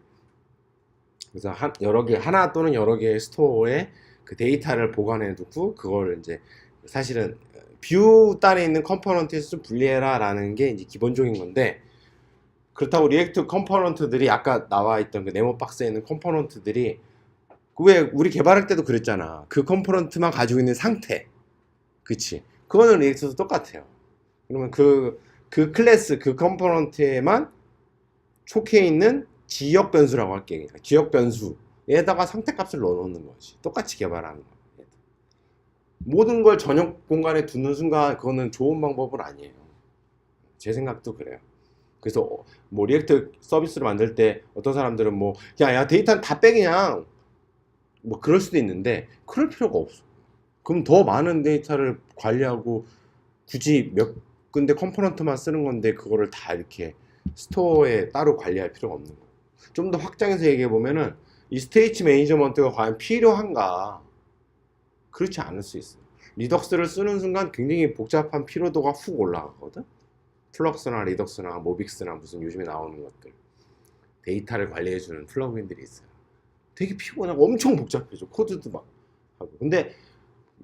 그래서 여러 개 하나 또는 여러 개의 스토어에 그 데이터를 보관해 두고 그걸 이제 사실은 뷰 단에 있는 컴포넌트에서 좀 분리해라라는 게 이제 기본적인 건데 그렇다고 리액트 컴포넌트들이 아까 나와 있던 그 네모 박스에 있는 컴포넌트들이 왜 우리 개발할 때도 그랬잖아. 그 컴포넌트만 가지고 있는 상태. 그치? 그거는 리액트도 똑같아요. 그러면 그 클래스, 그 컴포넌트에만 속해 있는 지역 변수라고 할게. 그러니까 지역 변수에다가 상태 값을 넣어놓는 거지. 똑같이 개발하는 거야. 모든 걸 전용 공간에 두는 순간 그거는 좋은 방법은 아니에요. 제 생각도 그래요. 그래서 뭐 리액트 서비스를 만들 때 어떤 사람들은 뭐 야 데이터는 다 빼 그냥 뭐 그럴 수도 있는데 그럴 필요가 없어. 그럼 더 많은 데이터를 관리하고 굳이 몇 군데 컴포넌트만 쓰는 건데 그거를 다 이렇게 스토어에 따로 관리할 필요가 없는 거예요. 좀 더 확장해서 얘기해 보면은 이 스테이지 매니저먼트가 과연 필요한가? 그렇지 않을 수 있어요. 리덕스를 쓰는 순간 굉장히 복잡한 피로도가 훅 올라가거든. 플럭스나 리덕스나 모빅스나 무슨 요즘에 나오는 것들 데이터를 관리해주는 플러그인들이 있어요. 되게 피곤하고 엄청 복잡해져. 코드도 막 하고. 근데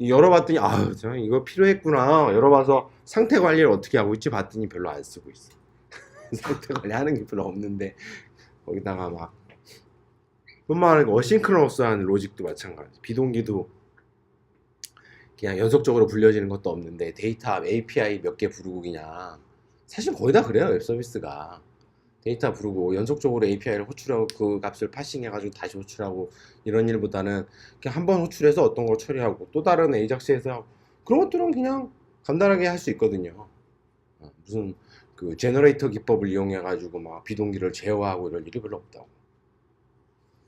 열어봤더니 아유 이거 필요했구나. 열어봐서 상태 관리를 어떻게 하고 있지 봤더니 별로 안 쓰고 있어. 상태 관리하는 게 별로 없는데 거기다가 막 뿐만 아니라 어싱크로너스한 로직도 마찬가지. 비동기도 그냥 연속적으로 불려지는 것도 없는데 데이터 API 몇 개 부르고 그냥 사실 거의 다 그래요. 웹 서비스가 데이터 부르고 연속적으로 API를 호출하고 그 값을 파싱해가지고 다시 호출하고 이런 일보다는 그냥 한번 호출해서 어떤 걸 처리하고 또 다른 AJAX에서 하고 그런 것들은 그냥 간단하게 할 수 있거든요. 무슨 그 제너레이터 기법을 이용해가지고 막 비동기를 제어하고 이럴 일이 별로 없다고.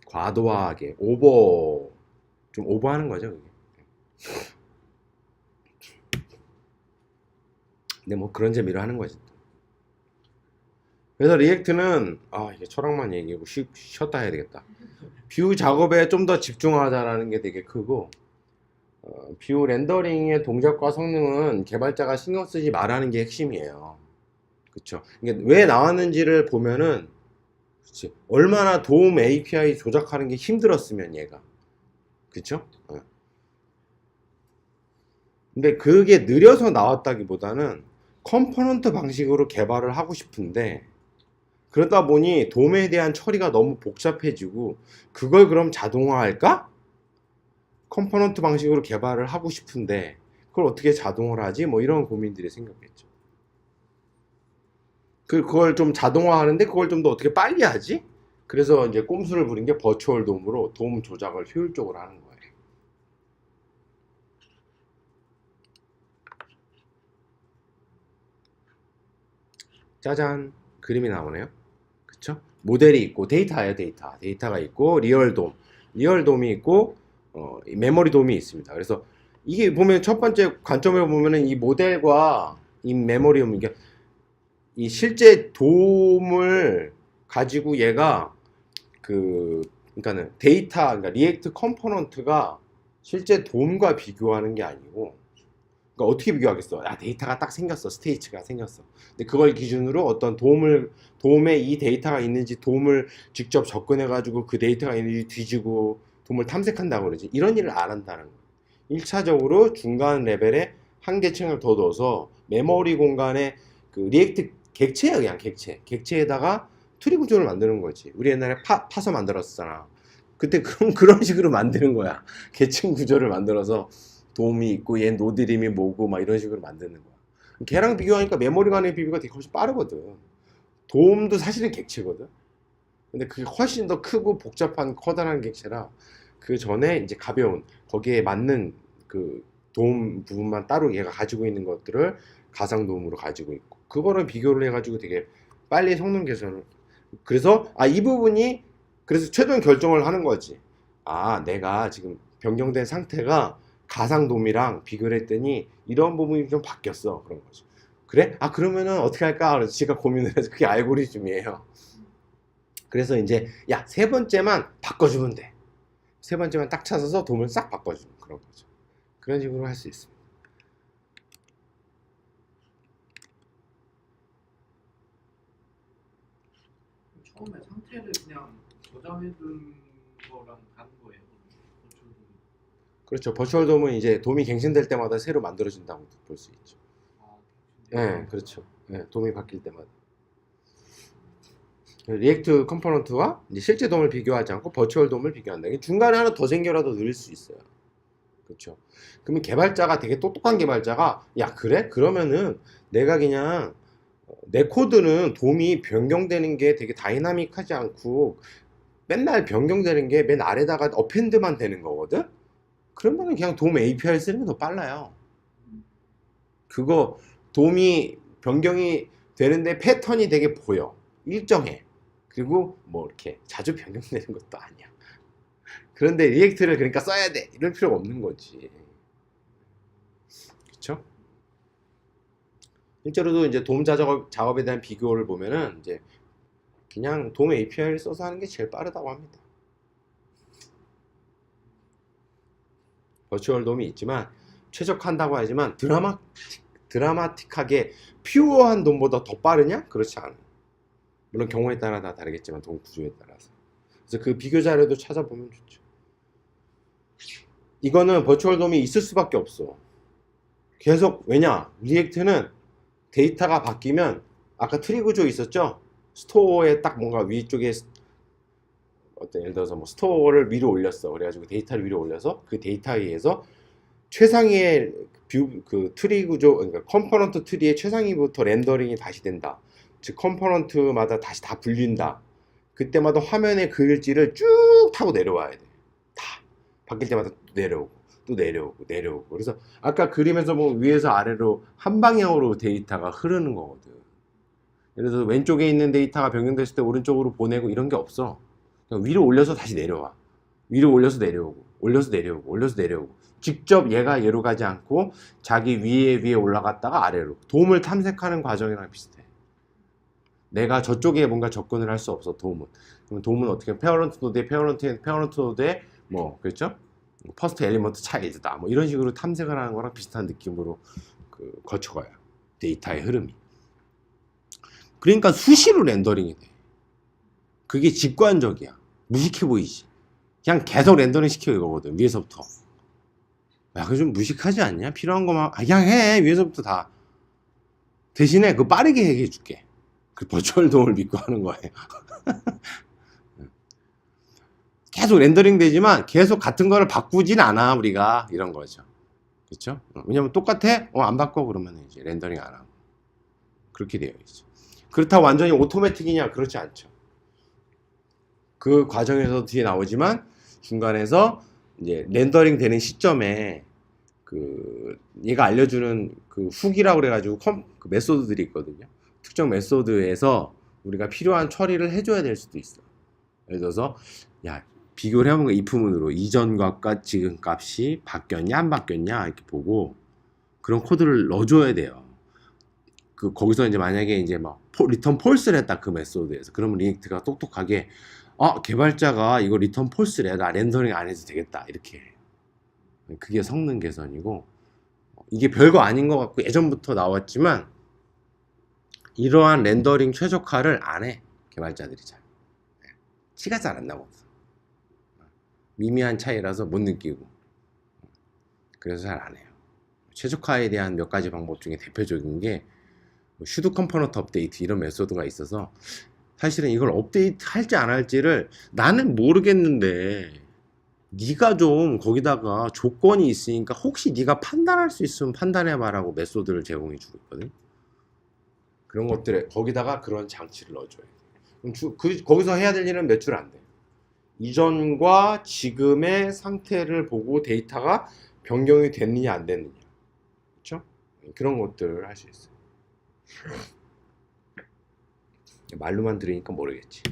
과도하게 좀 오버하는 거죠 그게. 근데 뭐 그런 재미로 하는 거지. 그래서 리액트는 이게 철학만 얘기하고 쉬었다 해야 되겠다. 뷰 작업에 좀 더 집중하자라는 게 되게 크고 뷰 렌더링의 동작과 성능은 개발자가 신경 쓰지 말라는 게 핵심이에요. 그쵸? 이게 왜 나왔는지를 보면은 그치? 얼마나 도움 API 조작하는 게 힘들었으면 얘가 그쵸? 근데 그게 느려서 나왔다기보다는 컴포넌트 방식으로 개발을 하고 싶은데 그러다 보니 도움에 대한 처리가 너무 복잡해지고 그걸 그럼 자동화할까? 컴포넌트 방식으로 개발을 하고 싶은데 그걸 어떻게 자동화를 하지? 뭐 이런 고민들이 생겼겠죠. 그걸 좀 자동화하는데 그걸 좀 더 어떻게 빨리 하지? 그래서 이제 꼼수를 부린 게 버추얼 돔으로 도움 조작을 효율적으로 하는 거예요. 짜잔, 그림이 나오네요. 그쵸? 모델이 있고 데이터예요. 데이터가 있고 리얼돔이 있고 메모리 돔이 있습니다. 그래서 이게 보면 첫 번째 관점에 보면은 이 모델과 이 메모리 돔 이게 이 실제 돔을 가지고 얘가 그러니까는 그러니까 리액트 컴포넌트가 실제 돔과 비교하는 게 아니고 그러니까 어떻게 비교하겠어? 데이터가 딱 생겼어. 스테이츠가 생겼어. 근데 그걸 기준으로 어떤 돔에 이 데이터가 있는지 돔을 직접 접근해가지고 그 데이터가 있는지 뒤지고 돔을 탐색한다고 그러지. 이런 일을 안 한다는 거야. 1차적으로 중간 레벨에 한 계층을 더 넣어서 메모리 공간에 그 리액트 객체야 그냥 객체에다가 트리 구조를 만드는 거지. 우리 옛날에 파서 만들었잖아. 그때 그런 식으로 만드는 거야. 계층 구조를 만들어서 돔이 있고 얘 노드림이 뭐고 막 이런 식으로 만드는 거야. 걔랑 비교하니까 메모리 간의 비교가 되게 훨씬 빠르거든. 돔도 사실은 객체거든. 근데 그게 훨씬 더 크고 복잡한 커다란 객체라 그 전에 이제 가벼운 거기에 맞는 그 돔 부분만 따로 얘가 가지고 있는 것들을 가상 돔으로 가지고 있고 그거를 비교를 해가지고 되게 빨리 성능 개선을 그래서 이 부분이 그래서 최종 결정을 하는 거지. 내가 지금 변경된 상태가 가상돔이랑 비교를 했더니 이런 부분이 좀 바뀌었어. 그런 거죠. 그래? 그러면은 어떻게 할까? 그래서 제가 고민을 해서 그게 알고리즘이에요. 그래서 이제 야, 세 번째만 바꿔주면 돼. 세 번째만 딱 찾아서 돔을 싹 바꿔주는 그런 거죠. 그런 식으로 할 수 있습니다.
처음에 상태를 그냥 저장해둔 거랑 다른 거예요. 버추얼 돔이.
그렇죠. 버추얼 돔은 이제 돔이 갱신될 때마다 새로 만들어진다고 볼 수 있죠.
아,
네, 그렇죠. 네, 돔이 바뀔 때마다. 리액트 컴포넌트와 이제 실제 돔을 비교하지 않고 버추얼 돔을 비교한다. 중간에 하나 더 생겨라도 넣을 수 있어요. 그렇죠. 그러면 개발자가 되게 똑똑한 개발자가 야, 그래? 그러면은 내가 그냥 내 코드는 돔이 변경되는 게 되게 다이나믹하지 않고 맨날 변경되는 게 맨 아래다가 어펜드만 되는 거거든? 그러면은 그냥 돔 API 쓰는 게 더 빨라요. 그거 돔이 변경이 되는데 패턴이 되게 보여. 일정해. 그리고 뭐 이렇게 자주 변경되는 것도 아니야. 그런데 리액트를 그러니까 써야 돼. 이럴 필요가 없는 거지. 그쵸? 실제로도 이제 돔 작업에 대한 비교를 보면은 이제 그냥 돔 API를 써서 하는 게 제일 빠르다고 합니다. 버추얼 돔이 있지만 최적화한다고 하지만 드라마틱하게 퓨어한 돔보다 더 빠르냐? 그렇지 않아. 물론 경우에 따라 다 다르겠지만 돔 구조에 따라서. 그래서 그 비교 자료도 찾아보면 좋죠. 이거는 버추얼 돔이 있을 수밖에 없어. 계속 왜냐? 리액트는 데이터가 바뀌면 아까 트리 구조 있었죠? 스토어에 딱 뭔가 위쪽에 예를 들어서 뭐 스토어를 위로 올렸어. 그래가지고 데이터를 위로 올려서 그 데이터에 의해서 최상위의 그 트리 구조, 그러니까 컴포넌트 트리의 최상위부터 렌더링이 다시 된다. 즉 컴포넌트마다 다시 다 불린다. 그때마다 화면의 글씨를 쭉 타고 내려와야 돼. 다 바뀔 때마다 내려오고 또 내려오고 내려오고. 그래서 아까 그림에서 보면 위에서 아래로 한 방향으로 데이터가 흐르는 거거든. 예를 들어서 왼쪽에 있는 데이터가 변경됐을 때 오른쪽으로 보내고 이런 게 없어. 그냥 위로 올려서 다시 내려와. 위로 올려서 내려오고 올려서 내려오고 올려서 내려오고. 직접 얘가 얘로 가지 않고 자기 위에 올라갔다가 아래로. 돔을 탐색하는 과정이랑 비슷해. 내가 저쪽에 뭔가 접근을 할 수 없어. 돔은. 그럼 돔은 어떻게 페어런트 노드에 뭐 그렇죠? 퍼스트 엘리먼트 차일드다. 뭐 이런 식으로 탐색을 하는 거랑 비슷한 느낌으로 거쳐가요. 데이터의 흐름이. 그러니까 수시로 렌더링이 돼. 그게 직관적이야. 무식해 보이지. 그냥 계속 렌더링 시켜 이거거든. 위에서부터. 야, 그거 좀 무식하지 않냐? 필요한 거만 그냥 해. 위에서부터 다. 대신에 그거 빠르게 해줄게. 그 버추얼 돔을 믿고 하는 거예요. 계속 렌더링 되지만 계속 같은 거를 바꾸진 않아 우리가. 이런 거죠. 그렇죠? 왜냐면 똑같아? 안 바꿔 그러면 이제 렌더링 안 하고. 그렇게 되어 있죠. 그렇다고 완전히 오토매틱이냐? 그렇지 않죠. 그 과정에서 뒤에 나오지만 중간에서 이제 렌더링 되는 시점에 그 얘가 알려주는 그 훅이라고 그래가지고 그 메소드들이 있거든요. 특정 메소드에서 우리가 필요한 처리를 해줘야 될 수도 있어. 예를 들어서 야, 비교를 해보면 if문으로 이전 값과 지금 값이 바뀌었냐 안 바뀌었냐 이렇게 보고 그런 코드를 넣어줘야 돼요. 거기서 이제 만약에 이제 막 리턴 폴스를 했다 그 메소드에서 그러면 리액트가 똑똑하게 개발자가 이거 리턴 폴스래. 나 렌더링 안 해도 되겠다. 이렇게 해요. 그게 성능 개선이고 이게 별거 아닌 것 같고 예전부터 나왔지만 이러한 렌더링 최적화를 안 해. 개발자들이 잘. 티가 잘 안 나고 미미한 차이라서 못 느끼고 그래서 잘 안 해요. 최적화에 대한 몇 가지 방법 중에 대표적인 게 슈도 컴포넌트 업데이트 이런 메소드가 있어서 사실은 이걸 업데이트 할지 안 할지를 나는 모르겠는데 네가 좀 거기다가 조건이 있으니까 혹시 네가 판단할 수 있으면 판단해봐라고 메소드를 제공해 주고 있거든. 그런 것들에 거기다가 그런 장치를 넣어줘야 돼. 그럼 거기서 해야 될 일은 몇 줄 안 돼. 이전과 지금의 상태를 보고 데이터가 변경이 됐느냐 안 됐느냐, 그렇죠? 그런 것들을 할 수 있어요. 말로만 들으니까 모르겠지.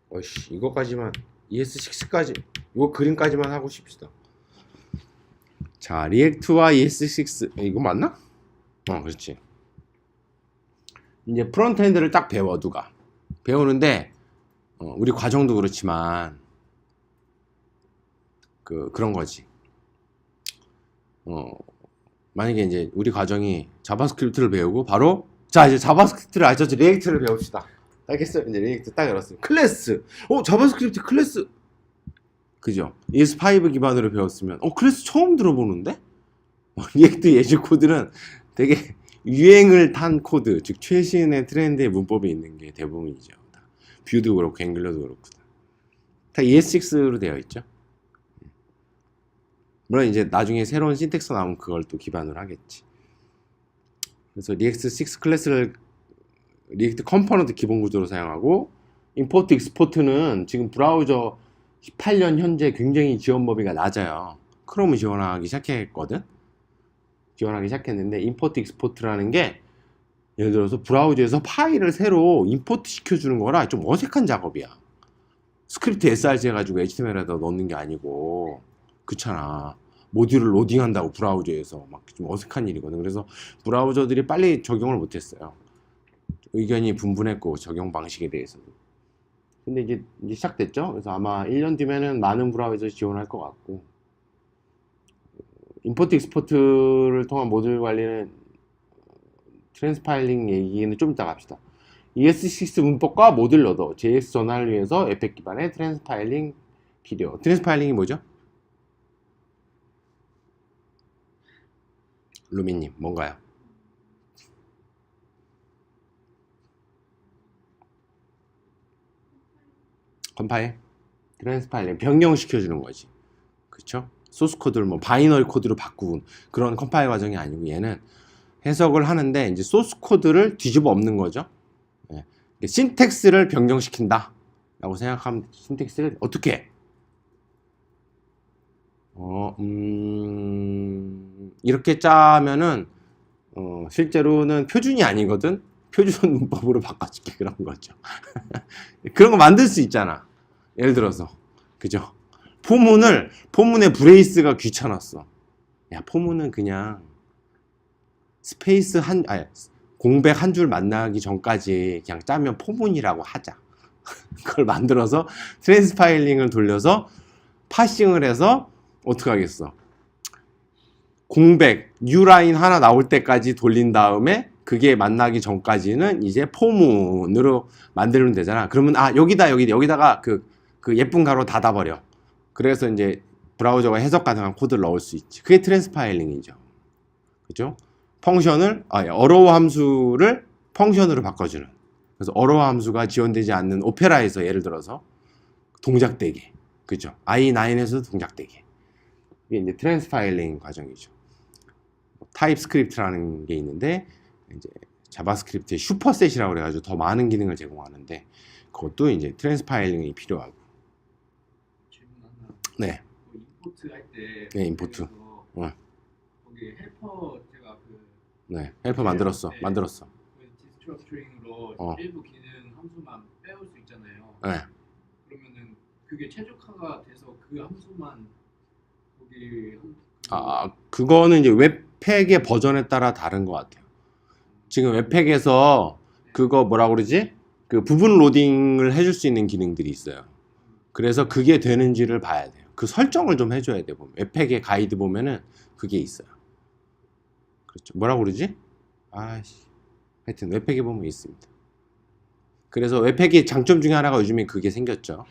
어이씨, 이거까지만 ES6까지 이거 그림까지만 하고 싶시다. 자, 리액트와 ES6 이거 맞나? 그렇지. 이제 프론트엔드를 딱 배워 누가. 배우는데 우리 과정도 그렇지만 그런 거지. 만약에 이제 우리 과정이 자바스크립트를 배우고 바로 자 이제 자바스크립트를 알죠? 리액트를 배웁시다. 알겠어요? 이제 리액트 딱 열었어요. 클래스. 자바스크립트 클래스. 그죠? ES5 기반으로 배웠으면 클래스 처음 들어보는데? 리액트 예주 코드는 되게 유행을 탄 코드, 즉 최신의 트렌드의 문법이 있는 게 대부분이죠. 뷰도 그렇고 앵글러도 그렇고 다 ES6로 되어 있죠. 물론 이제 나중에 새로운 신텍스 나오면 그걸 또 기반으로 하겠지. 그래서 리액트6 클래스를 리액트 컴포넌트 기본 구조로 사용하고 임포트 익스포트는 지금 브라우저 18년 현재 굉장히 지원 범위가 낮아요. 크롬을 지원하기 시작했는데 임포트 익스포트라는 게 예를 들어서 브라우저에서 파일을 새로 임포트 시켜주는 거라 좀 어색한 작업이야. 스크립트 src 해가지고 HTML에다 넣는 게 아니고 그렇잖아. 모듈을 로딩한다고 브라우저에서 막 좀 어색한 일이거든. 그래서 브라우저들이 빨리 적용을 못했어요. 의견이 분분했고 적용 방식에 대해서도. 근데 이제 시작됐죠. 그래서 아마 1년 뒤면은 많은 브라우저 지원할 것 같고, 임포트 익스포트를 통한 모듈 관리는 트랜스파일링 얘기는 좀 이따 갑시다. ES6 문법과 모듈 러더, JS 전환을 위해서 에펙 기반의 트랜스파일링 필요. 트랜스파일링이 뭐죠? 루미님 뭔가요? 컴파일? 트랜스파일링 변경시켜주는 거지. 그쵸? 소스 코드를 뭐 바이너리 코드로 바꾸는 그런 컴파일 과정이 아니고 얘는 해석을 하는데 이제 소스 코드를 뒤집어 엎는 거죠. 네. 신텍스를 변경시킨다 라고 생각하면 신텍스를 어떻게 해? 이렇게 짜면은 실제로는 표준이 아니거든. 표준 문법으로 바꿔줄게 그런 거죠. 그런 거 만들 수 있잖아. 예를 들어서 그죠? 포문의 브레이스가 귀찮았어. 야, 포문은 그냥 스페이스 공백 한 줄 만나기 전까지 그냥 짜면 포문이라고 하자. 그걸 만들어서 트랜스파일링을 돌려서 파싱을 해서 어떻게 하겠어? 공백 U라인 하나 나올 때까지 돌린 다음에 그게 만나기 전까지는 이제 포문으로 만들면 되잖아. 그러면 여기다가 그 예쁜 가로 닫아버려. 그래서 이제 브라우저가 해석 가능한 코드를 넣을 수 있지. 그게 트랜스파일링이죠. 그죠? 어로우 함수를 펑션으로 바꿔주는. 그래서 어로우 함수가 지원되지 않는 오페라에서 예를 들어서 동작되게. 그죠? i9에서도 동작되게. 이게 이제 트랜스파일링 과정이죠. 타입스크립트라는 게 있는데, 이제 자바스크립트의 슈퍼셋이라고 그래가지고 더 많은 기능을 제공하는데, 그것도 이제 트랜스파일링이 필요하고.
질문 하나.
네.
임포트 할 때.
네, 임포트.
거기 헬퍼 제가
네, 헬퍼 만들었어.
네.
만들었어.
디스트럭처링으로 일부 기능 함수만 빼올 수 있잖아요.
네.
그러면은 그게 최적화가 돼서 그 함수만 거기
그거는 이제 웹팩의 버전에 따라 다른 것 같아요. 지금 웹팩에서 그거 뭐라 그러지? 그 부분 로딩을 해줄 수 있는 기능들이 있어요. 그래서 그게 되는지를 봐야 돼요. 그 설정을 좀 해줘야 돼. 보면 웹팩의 가이드 보면은 그게 있어요. 그렇죠. 뭐라 그러지? 하여튼 웹팩에 보면 있습니다. 그래서 웹팩의 장점 중에 하나가 요즘에 그게 생겼죠.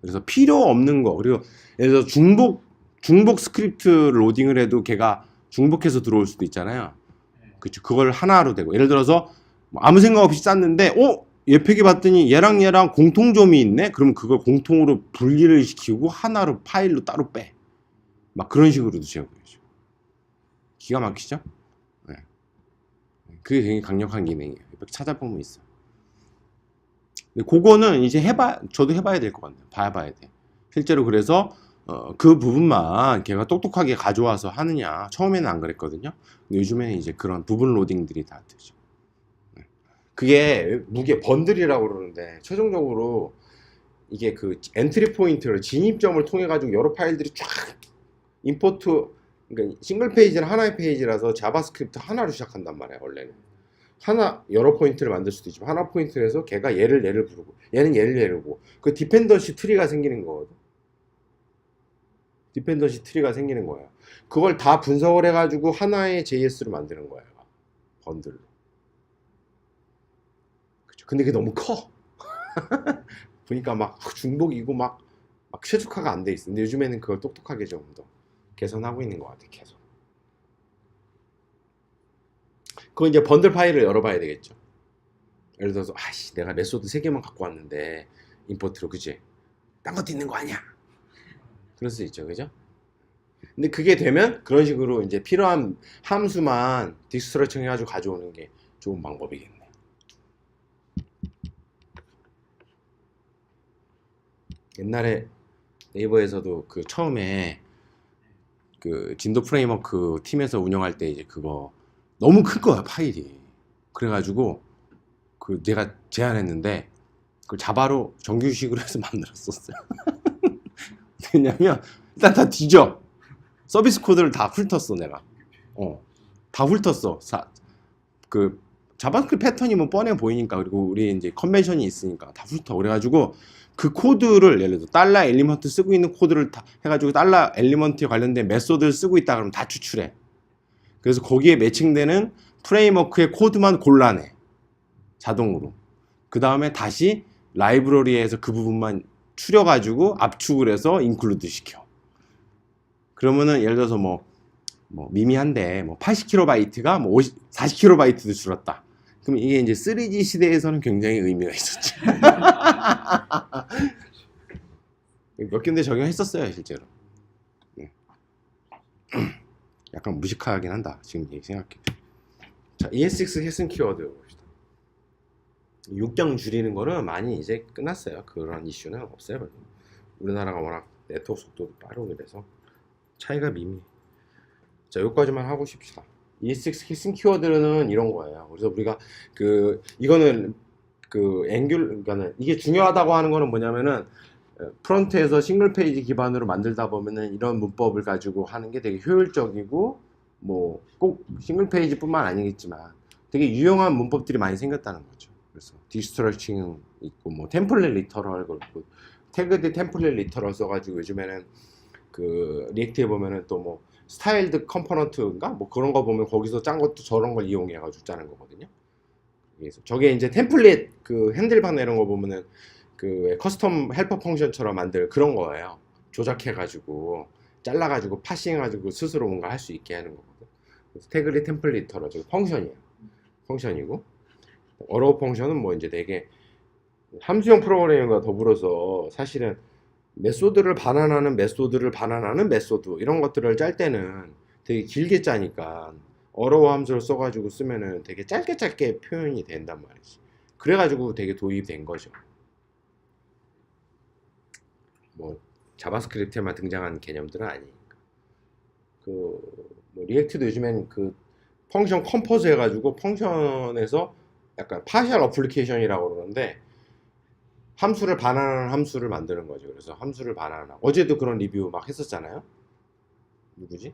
그래서 필요 없는 거, 그리고 예를 들어 중복 스크립트 로딩을 해도 걔가 중복해서 들어올 수도 있잖아요. 그쵸. 그걸 하나로 되고, 예를 들어서 아무 생각 없이 짰는데 웹팩이 봤더니 얘랑 공통점이 있네? 그럼 그걸 공통으로 분리를 시키고 하나로 파일로 따로 빼. 막 그런 식으로도 제공해줘. 기가 막히죠? 네. 그게 굉장히 강력한 기능이에요. 찾아보면 있어. 근데 그거는 이제 저도 해봐야 될 것 같네요. 봐야 돼. 실제로 그래서 그 부분만 걔가 똑똑하게 가져와서 하느냐. 처음에는 안 그랬거든요. 근데 요즘에는 이제 그런 부분 로딩들이 다 되죠. 그게 무게 번들이라고 그러는데, 최종적으로 이게 그 엔트리 포인트를 진입점을 통해 가지고 여러 파일들이 쫙 임포트, 그러니까 싱글 페이지는 하나의 페이지라서 자바스크립트 하나로 시작한단 말이야 원래는. 하나 여러 포인트를 만들 수도 있지만 하나 포인트에서 걔가 얘를 부르고 얘는 얘를 부르고 그 디펜던시 트리가 생기는 거거든. 디펜던시 트리가 생기는 거예요. 그걸 다 분석을 해가지고 하나의 JS로 만드는 거예요. 번들로. 그쵸. 근데 그게 너무 커. 보니까 막 중복이고 막 최적화가 안 돼 있어. 근데 요즘에는 그걸 똑똑하게 좀 더 개선하고 있는 것 같아. 계속. 그거 이제 번들 파일을 열어봐야 되겠죠. 예를 들어서 아씨 내가 메소드 3개만 갖고 왔는데 임포트로 그지? 딴 것도 있는 거 아니야? 그럴 수 있죠, 그죠? 근데 그게 되면 그런 식으로 이제 필요한 함수만 딕스트럭칭 해가지고 가져오는 게 좋은 방법이겠네요. 옛날에 네이버에서도 그 처음에 그 진도 프레임워크 팀에서 운영할 때 이제 그거 너무 큰 거야 파일이. 그래가지고 그 내가 제안했는데 그걸 자바로 정규식으로 해서 만들었었어요. 왜냐면 일단 다 뒤져. 서비스 코드를 다 훑었어 내가. 다 훑었어. 그 자바스크립트 패턴이 뭐 뻔해 보이니까 그리고 우리 이제 컨벤션이 있으니까 다 훑어. 그래가지고 그 코드를 예를 들어 달러 엘리먼트 쓰고 있는 코드를 다 해가지고 달러 엘리먼트에 관련된 메소드를 쓰고 있다 그러면 다 추출해. 그래서 거기에 매칭되는 프레임워크의 코드만 골라내. 자동으로. 그 다음에 다시 라이브러리에서 그 부분만 추려가지고 압축을 해서 인클루드 시켜. 그러면은 예를 들어서 뭐 미미한데 뭐 80kb가 뭐 40kb도 줄었다. 그럼 이게 이제 3G 시대에서는 굉장히 의미가 있었지. 몇 군데 적용했었어요 실제로. 약간 무식하긴 한다 지금 생각해. 자, ES6 핵심 키워드 봅시다. 6경 줄이는 거는 많이 이제 끝났어요. 그런 이슈는 없어요. 별로. 우리나라가 워낙 네트워크 속도도 빠르고 그래서 차이가 미미. 자, 여기까지만 하고 싶시다. ES6 핵심 키워드는 이런 거예요. 그래서 우리가 이거는 그러니까는 이게 중요하다고 하는 거는 뭐냐면은 프론트에서 싱글 페이지 기반으로 만들다 보면은 이런 문법을 가지고 하는 게 되게 효율적이고 뭐 꼭 싱글 페이지뿐만 아니겠지만 되게 유용한 문법들이 많이 생겼다는 거죠. 그래서 디스트럭칭 있고 뭐 템플릿 리터럴 그렇고 태그드 템플릿 리터럴 써가지고 요즘에는 그 리액트에 보면은 또 뭐 스타일드 컴포넌트인가 뭐 그런 거 보면 거기서 짠 것도 저런 걸 이용해가지고 짜는 거거든요. 그래서 저게 이제 템플릿 그 핸들바나 이런 거 보면은 그 커스텀 헬퍼 펑션처럼 만들 그런 거예요. 조작해가지고 잘라가지고 파싱해가지고 스스로 뭔가 할 수 있게 하는 거거든. 그래서 태그리 템플릿터로 펑션이에요. 펑션이고 어로우 펑션은 뭐 이제 되게 함수형 프로그래밍과 더불어서 사실은 메소드를 반환하는 메소드 이런 것들을 짤 때는 되게 길게 짜니까 어로우 함수를 써가지고 쓰면은 되게 짧게 표현이 된단 말이지. 그래가지고 되게 도입이 된 거죠. 뭐 자바스크립트에만 등장하는 개념들은 아니니까. 뭐 리액트도 요즘엔 그 펑션 컴포즈 해가지고 펑션에서 약간 파셜 어플리케이션이라고 그러는데 함수를 반환하는 함수를 만드는 거죠. 그래서 함수를 반환하는. 어제도 그런 리뷰 막 했었잖아요. 누구지?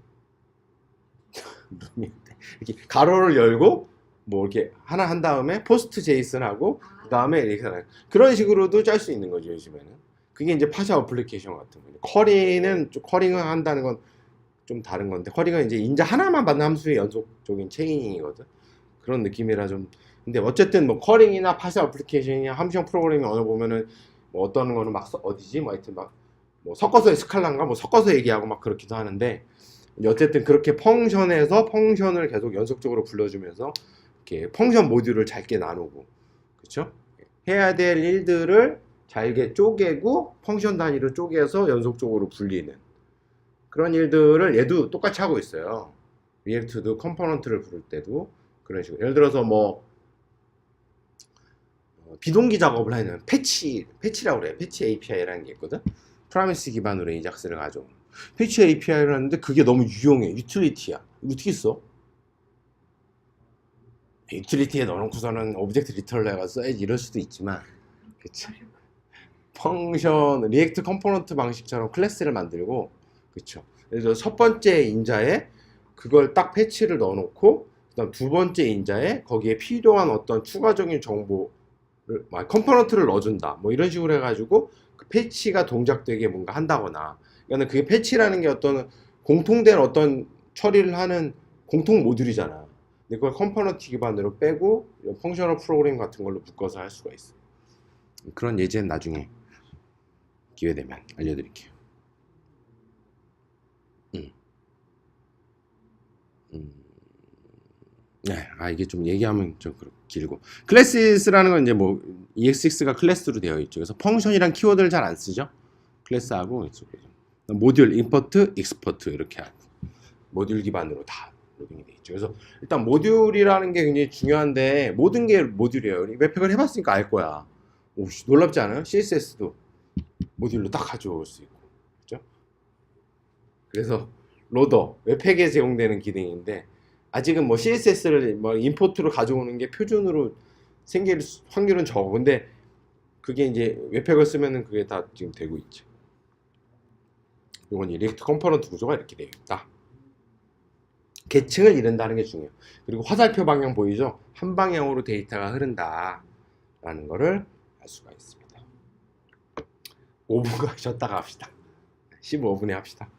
이렇게 가로를 열고 뭐 이렇게 하나 한 다음에 포스트 제이슨 하고 그 다음에 이렇게 하는 그런 식으로도 짤 수 있는 거죠 요즘에는. 그게 이제 파셜 어플리케이션 같은 거예요. 쿼리는 좀 쿼링을 한다는 건 좀 다른 건데 쿼링은 이제 인자 하나만 받는 함수의 연속적인 체인이거든. 그런 느낌이라 좀 근데 어쨌든 뭐 쿼링이나 파셜 어플리케이션이나 함수형 프로그래밍 언어 보면은 뭐 어떤 거는 막 어디지 뭐 하여튼 막 뭐 섞어서 스칼라인가 뭐 섞어서 얘기하고 막 그렇기도 하는데 어쨌든 그렇게 펑션에서 펑션을 계속 연속적으로 불러주면서 이렇게 펑션 모듈을 잘게 나누고 그렇죠? 해야 될 일들을 잘게 쪼개고 펑션 단위로 쪼개서 연속적으로 불리는 그런 일들을 얘도 똑같이 하고 있어요. 리액트도 컴포넌트를 부를 때도 그런 식으로 예를 들어서 뭐 비동기 작업을 하는 패치라고 그래요. 패치 API라는 게 있거든. 프라미스 기반으로 AJAX를 가져온 패치 API를 하는데 그게 너무 유용해. 유틸리티야. 어떻게 써? 유틸리티에 넣어놓고서는 오브젝트 리턴을 해가지고 써야지 이럴 수도 있지만 그쵸. 펑션, 리액트 컴포넌트 방식처럼 클래스를 만들고 그쵸. 그래서 첫 번째 인자에 그걸 딱 패치를 넣어놓고 그다음 두 번째 인자에 거기에 필요한 어떤 추가적인 정보를 컴포넌트를 넣어준다. 뭐 이런 식으로 해가지고 그 패치가 동작되게 뭔가 한다거나. 그러니까 그게 패치라는 게 어떤 공통된 어떤 처리를 하는 공통 모듈이잖아. 근데 그걸 컴포넌트 기반으로 빼고 펑셔널 프로그램 같은 걸로 묶어서 할 수가 있어. 그런 예제는 나중에 기회 되면 알려드릴게요. 네, 이게 좀 얘기하면 좀 길고. 클래스라는 건 이제 뭐 EX6가 클래스로 되어 있죠. 그래서 펑션이란 키워드를 잘 안 쓰죠. 클래스하고 모듈, 임포트, 익스포트 이렇게 하고 모듈 기반으로 다 로딩이 되어 있죠. 그래서 일단 모듈이라는 게 굉장히 중요한데 모든 게 모듈이에요. 웹팩을 해봤으니까 알 거야. 오, 놀랍지 않아요? CSS도 모듈로 딱 가져올 수 있고, 그렇죠? 그래서 로더 웹팩에 제공되는 기능인데 아직은 뭐 CSS를 뭐 임포트로 가져오는 게 표준으로 생길 확률은 적어. 근데 그게 이제 웹팩을 쓰면은 그게 다 지금 되고 있죠. 이건 리액트 컴포넌트 구조가 이렇게 되어 있다. 계층을 이룬다는 게 중요해요. 그리고 화살표 방향 보이죠? 한 방향으로 데이터가 흐른다라는 거를 알 수가 있습니다. 5분간 쉬었다가 합시다. 15분에 합시다.